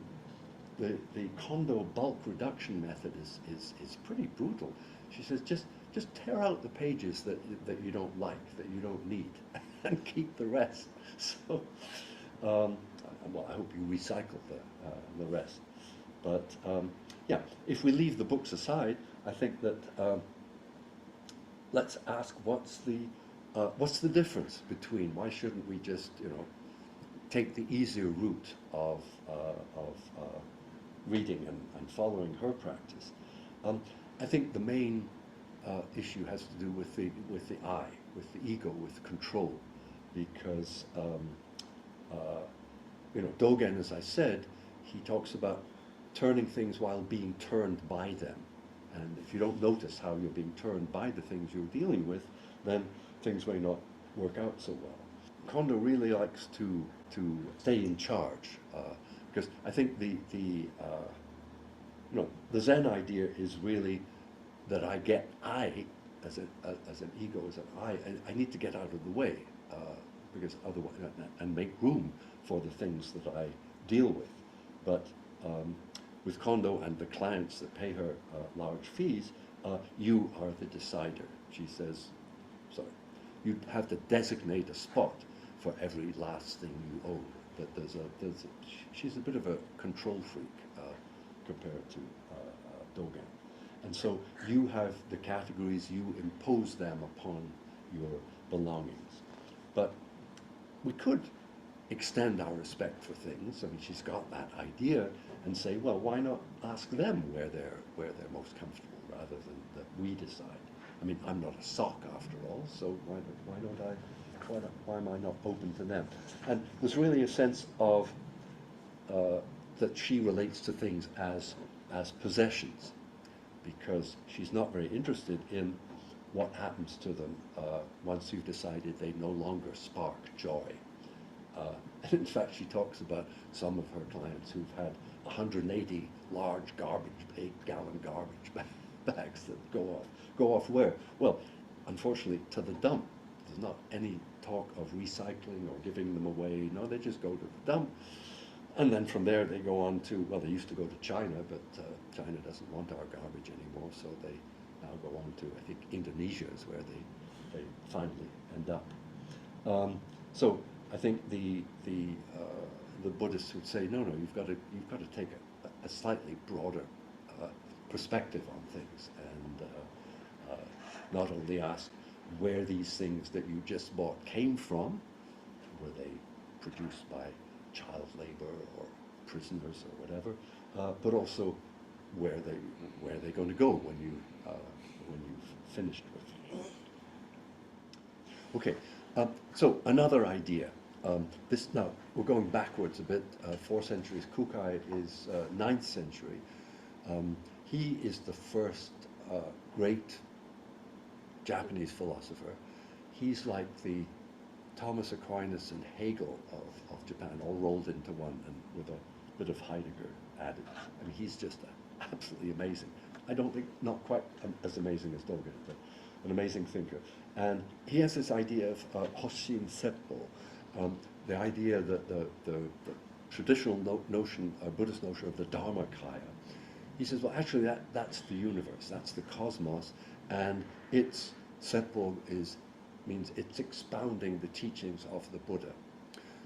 Kondo bulk reduction method is pretty brutal. She says just tear out the pages that you don't like, that you don't need, and keep the rest. So, well, I hope you recycle the rest. But yeah, if we leave the books aside, I think that let's ask what's the difference between, why shouldn't we just take the easier route of reading and following her practice? I think the main issue has to do with the I, with the ego, with control, because Dōgen, as I said, he talks about turning things while being turned by them. And if you don't notice how you're being turned by the things you're dealing with, then things may not work out so well. Kondo really likes to stay in charge, because I think the Zen idea is really that I, as an ego, as an I need to get out of the way, because otherwise, and make room for the things that I deal with. But with Kondo and the clients that pay her large fees, you are the decider. She says, sorry, you have to designate a spot for every last thing you own. That she's a bit of a control freak compared to Dōgen. And so you have the categories, you impose them upon your belongings. But we could extend our respect for things. I mean, she's got that idea, and say, well, why not ask them where they're most comfortable, rather than that we decide. I mean, I'm not a sock after all, so why am I not open to them? And there's really a sense of that she relates to things as possessions, because she's not very interested in what happens to them once you've decided they no longer spark joy. And in fact, she talks about some of her clients who've had 180 large garbage, 8-gallon garbage bags that go off where? Well, unfortunately, to the dump. There's not any talk of recycling or giving them away. No, they just go to the dump. And then from there they go on to, well, they used to go to China, but China doesn't want our garbage anymore, so they now go on to, I think, Indonesia is where they finally end up. So I think the Buddhists would say, no, you've got to take a slightly broader perspective on things, and not only ask where these things that you just bought came from. Were they produced by child labor or prisoners or whatever, but also where they're going to go when you've finished with them. Okay, so another idea. Now we're going backwards a bit. 4 centuries. Kukai is 9th century. He is the first great Japanese philosopher. He's like the Thomas Aquinas and Hegel of Japan, all rolled into one, and with a bit of Heidegger added. I mean, he's just absolutely amazing. I don't think, not quite as amazing as Dōgen, but an amazing thinker. And he has this idea of Hoshin Seppo, the idea that the traditional notion, Buddhist notion of the Dharmakaya. He says, well, actually, that's the universe, that's the cosmos, and its Seppo means it's expounding the teachings of the Buddha.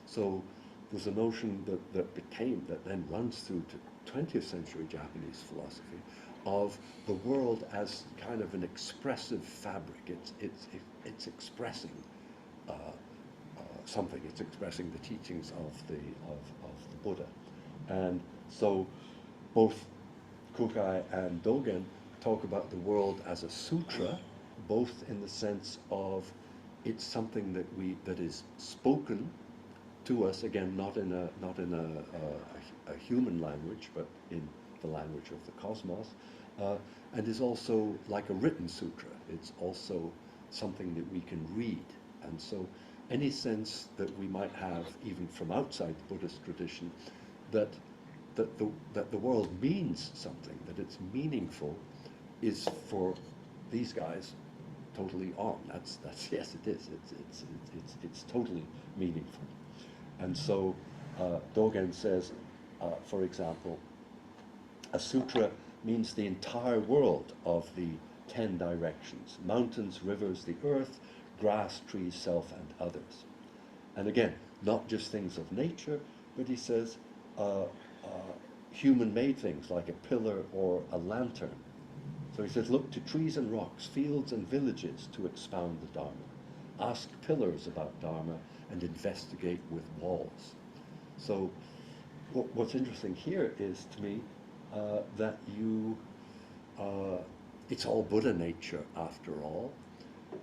So there's a notion that then runs through to 20th century Japanese philosophy of the world as kind of an expressive fabric. It's expressing something. It's expressing the teachings of the Buddha. And so both Kukai and Dōgen talk about the world as a sutra, both in the sense of it's something that is spoken to us, again, not in a human language, but in the language of the cosmos, and is also like a written sutra. It's also something that we can read. And so any sense that we might have, even from outside the Buddhist tradition, that the world means something, that it's meaningful, is for these guys totally on. That's yes, it is. It's totally meaningful. And so Dōgen says, for example, a sutra means the entire world of the 10 directions: mountains, rivers, the earth, grass, trees, self, and others. And again, not just things of nature, but he says human-made things like a pillar or a lantern. So he says, look to trees and rocks, fields and villages to expound the Dharma. Ask pillars about Dharma and investigate with walls. So what's interesting here is, to me, that it's all Buddha nature after all.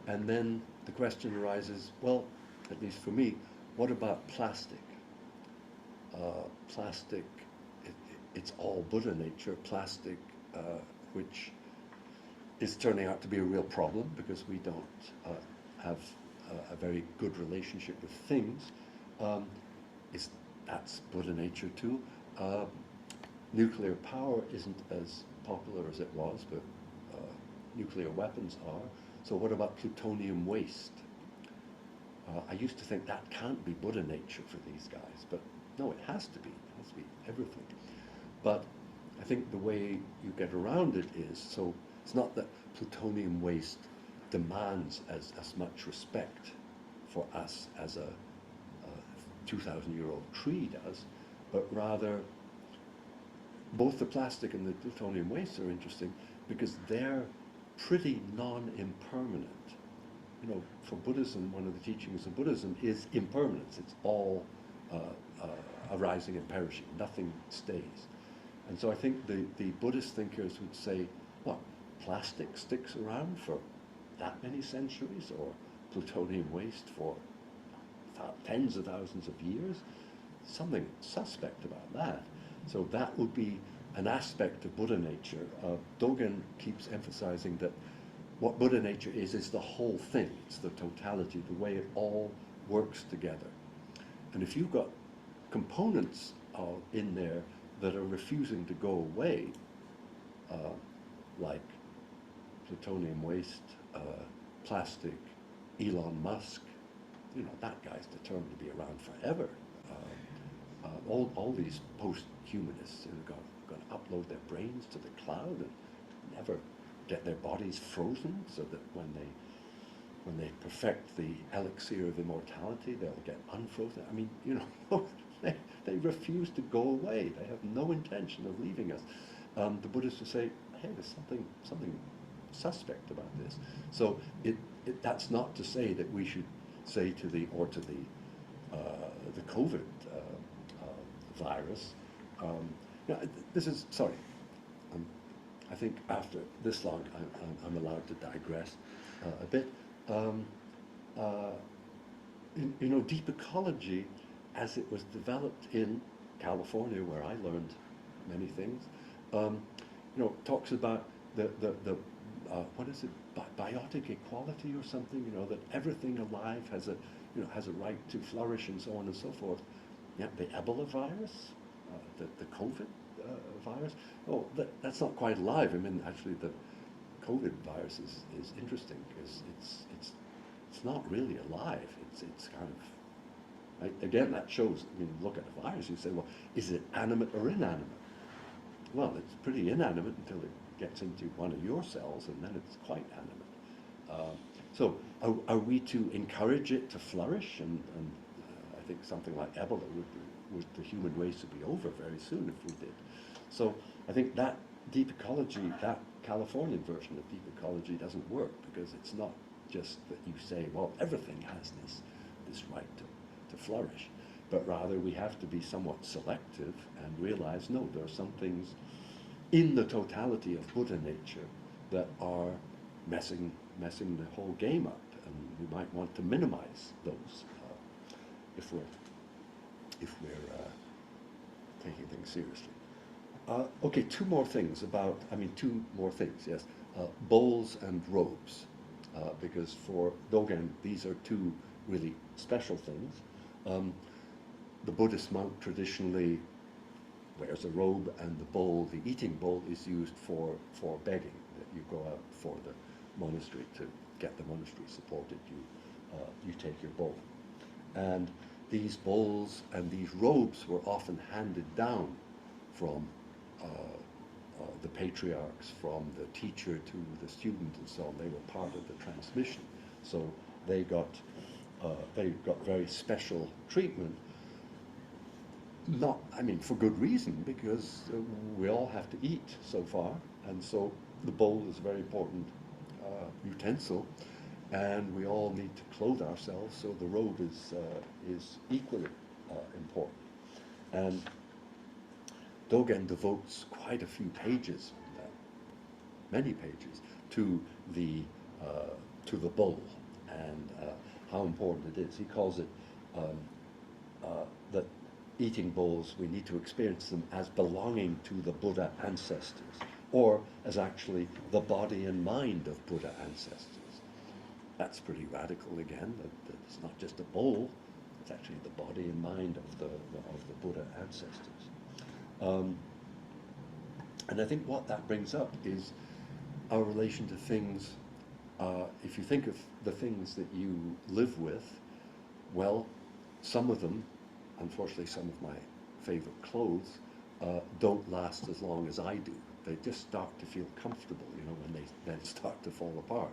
And then the question arises, well, at least for me, what about plastic? Plastic, it's all Buddha nature. Plastic, which is turning out to be a real problem because we don't have a very good relationship with things. That's Buddha nature too. Nuclear power isn't as popular as it was, but nuclear weapons are. So what about plutonium waste? I used to think that can't be Buddha nature for these guys, but no, it has to be. It has to be everything. But I think the way you get around it is, so it's not that plutonium waste demands as much respect for us as a 2,000-year-old tree does, but rather both the plastic and the plutonium waste are interesting because they're pretty non-impermanent. You know, for Buddhism, one of the teachings of Buddhism is impermanence. It's all arising and perishing. Nothing stays. And so I think the Buddhist thinkers would say, what, plastic sticks around for that many centuries, or plutonium waste for tens of thousands of years? Something suspect about that. So that would be an aspect of Buddha nature. Dōgen keeps emphasizing that what Buddha nature is the whole thing. It's the totality, the way it all works together. And if you've got components in there that are refusing to go away, like plutonium waste, plastic, Elon Musk, you know, that guy's determined to be around forever. All these post-humanists who are going to upload their brains to the cloud and never get their bodies frozen, so that when they perfect the elixir of immortality, they'll get unfrozen. I mean, you know, they refuse to go away. They have no intention of leaving us. The Buddhists will say, hey, there's something suspect about this. So that's not to say that we should say to the COVID virus. You know, this is, sorry, I think after this long, I'm allowed to digress a bit. You know, deep ecology, as it was developed in California, where I learned many things, you know, talks about the what is it, biotic equality or something, you know, that everything alive has a, you know, has a right to flourish and so on and so forth. Yeah, the Ebola virus, the COVID virus. Oh, that's not quite alive. I mean, actually, the COVID virus is interesting because it's not really alive. It's kind of, right? Again, that shows. I mean, look at a virus. You say, well, is it animate or inanimate? Well, it's pretty inanimate until it gets into one of your cells, and then it's quite animate. So, are we to encourage it to flourish? And I think something like Ebola would the human race would be over very soon if we did. So I think that deep ecology, that Californian version of deep ecology doesn't work, because it's not just that you say, well, everything has this right to flourish, but rather we have to be somewhat selective and realize, no, there are some things in the totality of Buddha nature that are messing the whole game up, and we might want to minimize those if we're taking things seriously. Okay, two more things, yes. Bowls and robes, because for Dōgen, these are two really special things. The Buddhist monk traditionally wears a robe, and the bowl, the eating bowl, is used for begging. That you go out for the monastery to get the monastery supported. You take your bowl, and these bowls and these robes were often handed down from the patriarchs, from the teacher to the student, and so on. They were part of the transmission, so they got very special treatment. Not, I mean, for good reason, because we all have to eat so far, and so the bowl is a very important utensil, and we all need to clothe ourselves, so the robe is equally important. And Dōgen devotes quite a few pages, many pages, to the bowl and how important it is. He calls it that eating bowls, we need to experience them as belonging to the Buddha ancestors, or as actually the body and mind of Buddha ancestors. That's pretty radical again, that it's not just a bowl, it's actually the body and mind of the Buddha ancestors. And I think what that brings up is our relation to things. If you think of the things that you live with, well, some of them, unfortunately some of my favorite clothes, don't last as long as I do. They just start to feel comfortable, you know, when they then start to fall apart.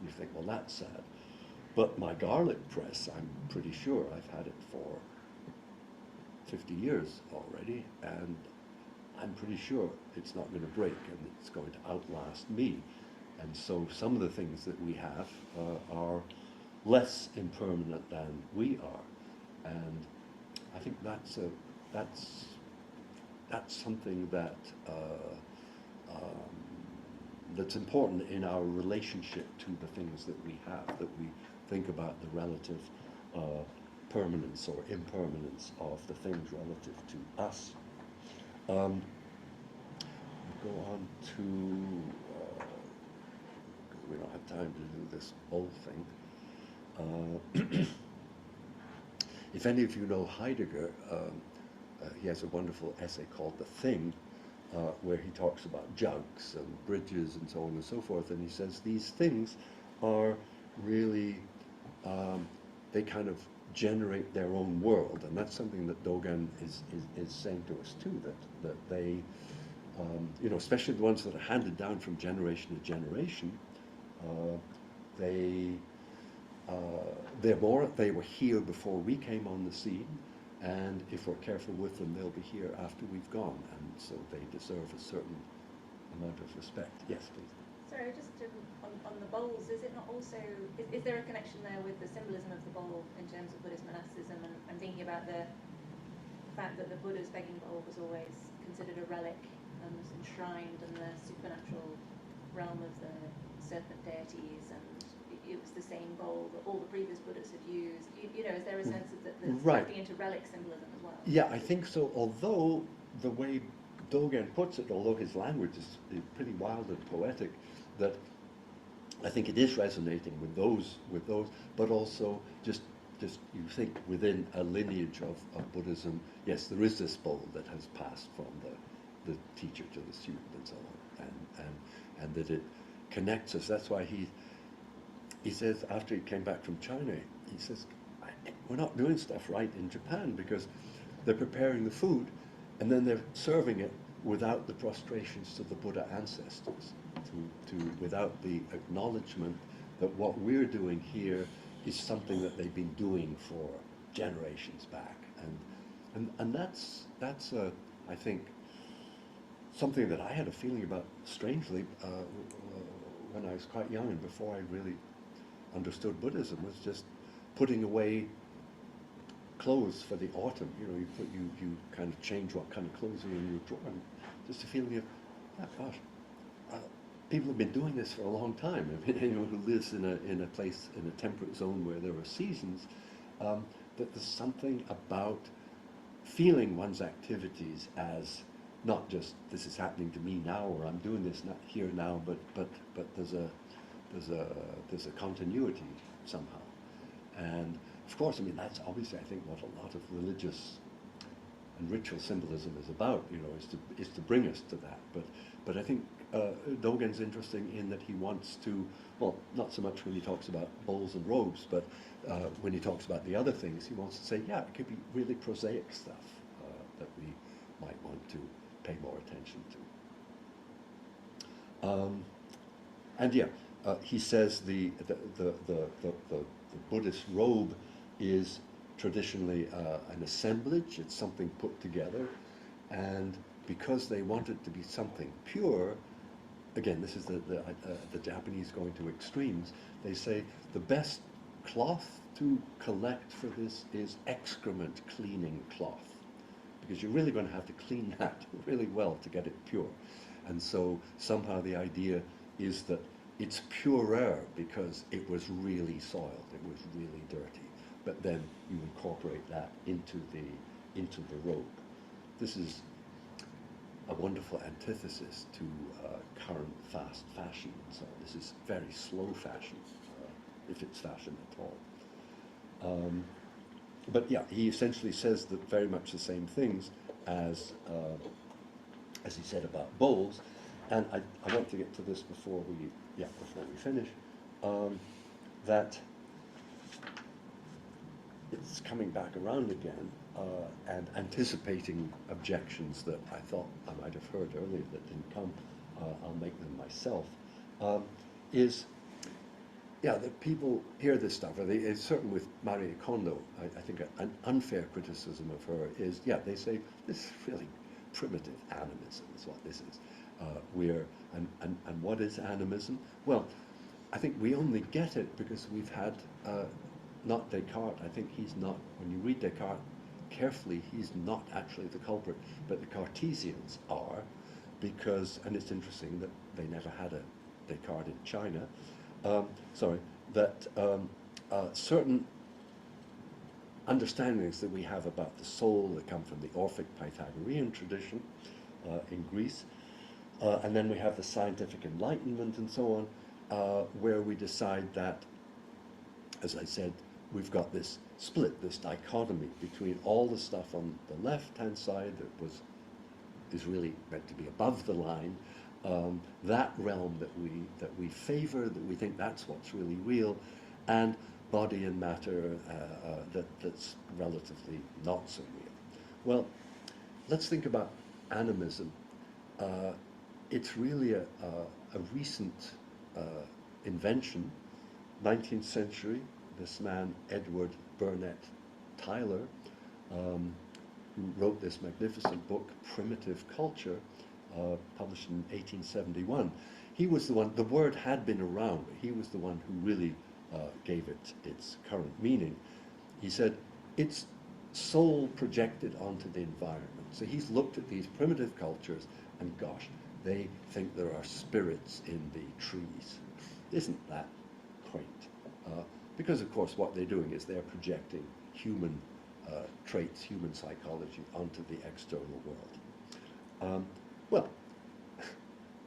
And you think, well, that's sad. But my garlic press, I'm pretty sure I've had it for 50 years already, and I'm pretty sure it's not going to break and it's going to outlast me. And so some of the things that we have are less impermanent than we are. And I think that's something that that's important in our relationship to the things that we have, that we think about the relative permanence or impermanence of the things relative to us. Go on to, we don't have time to do this whole thing. If any of you know Heidegger, he has a wonderful essay called The Thing, where he talks about jugs and bridges and so on and so forth, and he says these things are really, they kind of generate their own world, and that's something that Dōgen is saying to us too, that they, you know, especially the ones that are handed down from generation to generation, they were here before we came on the scene, and if we're careful with them, they'll be here after we've gone, and so they deserve a certain amount of respect. Yes, please. Sorry, just on the bowls, is it not also, is there a connection there with the symbolism of the bowl in terms of Buddhist monasticism, and I'm thinking about the fact that the Buddha's begging bowl was always considered a relic and was enshrined in the supernatural realm of the serpent deities, and it was the same bowl that all the previous Buddhas had used. You know, is there a sense that there's tapping into relic symbolism as well? Yeah, I think so, although the way Dōgen puts it, although his language is pretty wild and poetic, that I think it is resonating with those, but also just you think within a lineage of Buddhism, yes, there is this bowl that has passed from the teacher to the student and so on, and that it connects us. That's why he says, after he came back from China, he says, we're not doing stuff right in Japan because they're preparing the food and then they're serving it without the prostrations to the Buddha ancestors, without the acknowledgement that what we're doing here is something that they've been doing for generations back. And that's I think, something that I had a feeling about, strangely, when I was quite young and before I really understood Buddhism, was just putting away clothes for the autumn. You know, you kind of change what kind of clothes are in your drawer. And just a feeling of, oh gosh, people have been doing this for a long time. I mean, anyone who lives in a place, in a temperate zone where there are seasons, that there's something about feeling one's activities as not just this is happening to me now, or I'm doing this not here now, but there's a continuity somehow. And of course, I mean, that's obviously, I think, what a lot of religious and ritual symbolism is about, you know, is to bring us to that. But I think Dogen's interesting in that he wants to, well, not so much when he talks about bowls and robes, but when he talks about the other things, he wants to say, yeah, it could be really prosaic stuff that we might want to pay more attention to. And yeah, he says the Buddhist robe is traditionally an assemblage. It's something put together, and because they want it to be something pure, again, this is the Japanese going to extremes. They say the best cloth to collect for this is excrement cleaning cloth, because you're really going to have to clean that really well to get it pure. And so somehow the idea is that it's purer because it was really soiled, it was really dirty. But then you incorporate that into the robe. This is a wonderful antithesis to current fast fashion. So this is very slow fashion, if it's fashion at all. But yeah, he essentially says that very much the same things as he said about bowls. And I want to get to this before we finish. That it's coming back around again and anticipating objections that I thought I might have heard earlier that didn't come. I'll make them myself. That people hear this stuff. It's certain with Marie Kondo, I think an unfair criticism of her is, they say this is really primitive animism is what this is. And what is animism? Well, I think we only get it because we've had, not Descartes, I think he's not, when you read Descartes carefully, he's not actually the culprit, but the Cartesians are, because, and it's interesting that they never had a Descartes in China, certain understandings that we have about the soul that come from the Orphic Pythagorean tradition in Greece, and then we have the scientific enlightenment and so on, where we decide that, as I said, we've got this split, this dichotomy between all the stuff on the left-hand side that is really meant to be above the line, that realm that we favor, that we think that's what's really real, and body and matter that's relatively not so real. Well, let's think about animism. It's really a recent invention, 19th century. This man, Edward Burnett Tylor, who wrote this magnificent book, Primitive Culture, published in 1871. He was the one, the word had been around, but he was the one who really gave it its current meaning. He said, it's soul projected onto the environment. So he's looked at these primitive cultures and gosh, they think there are spirits in the trees. Isn't that quaint? Because of course what they're doing is they're projecting human traits, human psychology onto the external world. Well,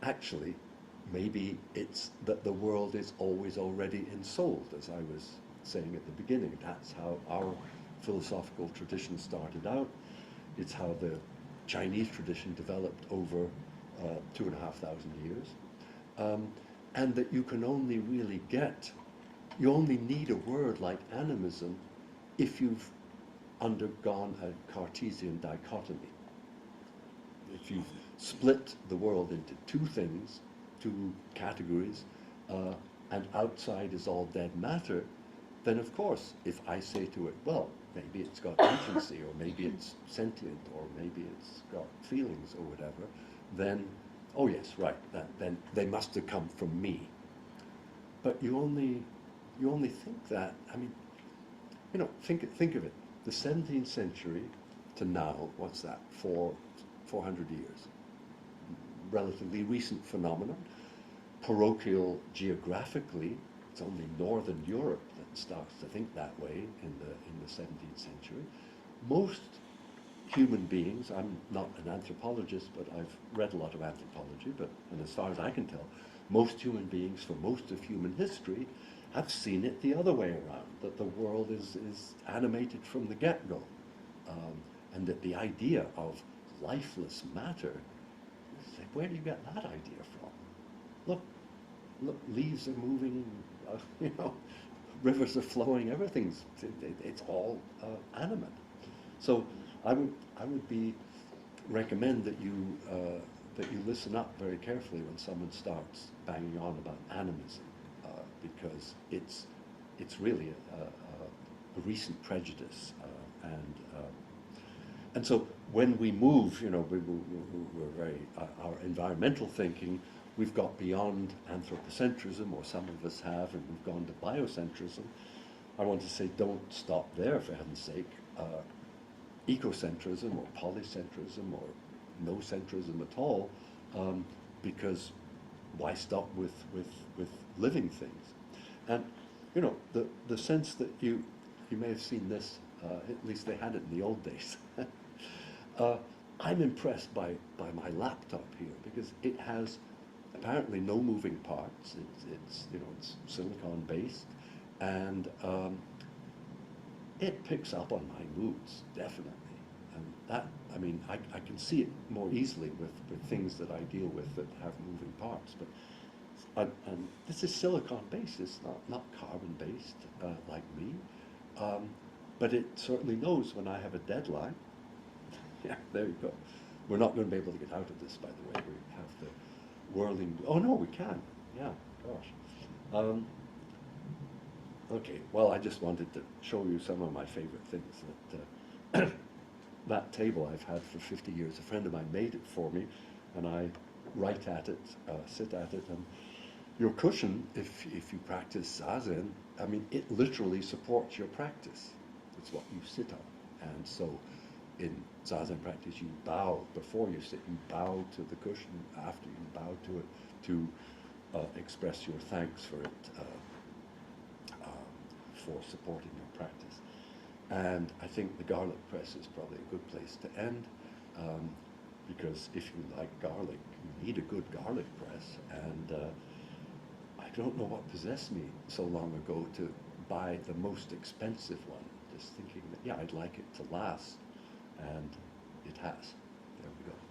actually, maybe it's that the world is always already ensouled, as I was saying at the beginning. That's how our philosophical tradition started out. It's how the Chinese tradition developed over 2,500 years. And that you can only really you only need a word like animism if you've undergone a Cartesian dichotomy. If you've split the world into two things, two categories, and outside is all dead matter, then of course, if I say to it, well, maybe it's got agency, or maybe it's sentient, or maybe it's got feelings, or whatever, then, oh yes, right, then they must have come from me. But you only think that, I mean, you know, think of it. The 17th century to now, what's that, 400 years. Relatively recent phenomenon. Parochial geographically, it's only Northern Europe that starts to think that way in the 17th century. Most human beings, I'm not an anthropologist, but I've read a lot of anthropology, and as far as I can tell, most human beings for most of human history have seen it the other way around, that the world is animated from the get-go, and that the idea of lifeless matter, where do you get that idea from? Look, leaves are moving, you know, rivers are flowing, it's all animate. So I would recommend that you listen up very carefully when someone starts banging on about animism, because it's really a recent prejudice, and so when we move, you know, we're very our environmental thinking. We've got beyond anthropocentrism, or some of us have, and we've gone to biocentrism. I want to say, don't stop there, for heaven's sake. Ecocentrism or polycentrism or no centrism at all, because why stop with living things? And you know, the sense that you may have seen this, at least they had it in the old days. I'm impressed by my laptop here, because it has apparently no moving parts. It's you know, it's silicon based, and it picks up on my moods, definitely. And that, I mean, I can see it more easily with things that I deal with that have moving parts. But and this is silicon based. It's not carbon based like me. But it certainly knows when I have a deadline. Yeah, there you go. We're not going to be able to get out of this, by the way. We have the whirling. Oh no, we can. Yeah, gosh. Okay. Well, I just wanted to show you some of my favorite things that that table I've had for 50 years. A friend of mine made it for me, and I write at it, sit at it, and your cushion, if you practice Zazen, I mean, it literally supports your practice. It's what you sit on. And so in Zazen practice, you bow. Before you sit, you bow to the cushion. After you bow to it, to express your thanks for it, for supporting your practice. And I think the garlic press is probably a good place to end, because if you like garlic, you need a good garlic press. And I don't know what possessed me so long ago to buy the most expensive one, just thinking that, yeah, I'd like it to last, and it has. There we go.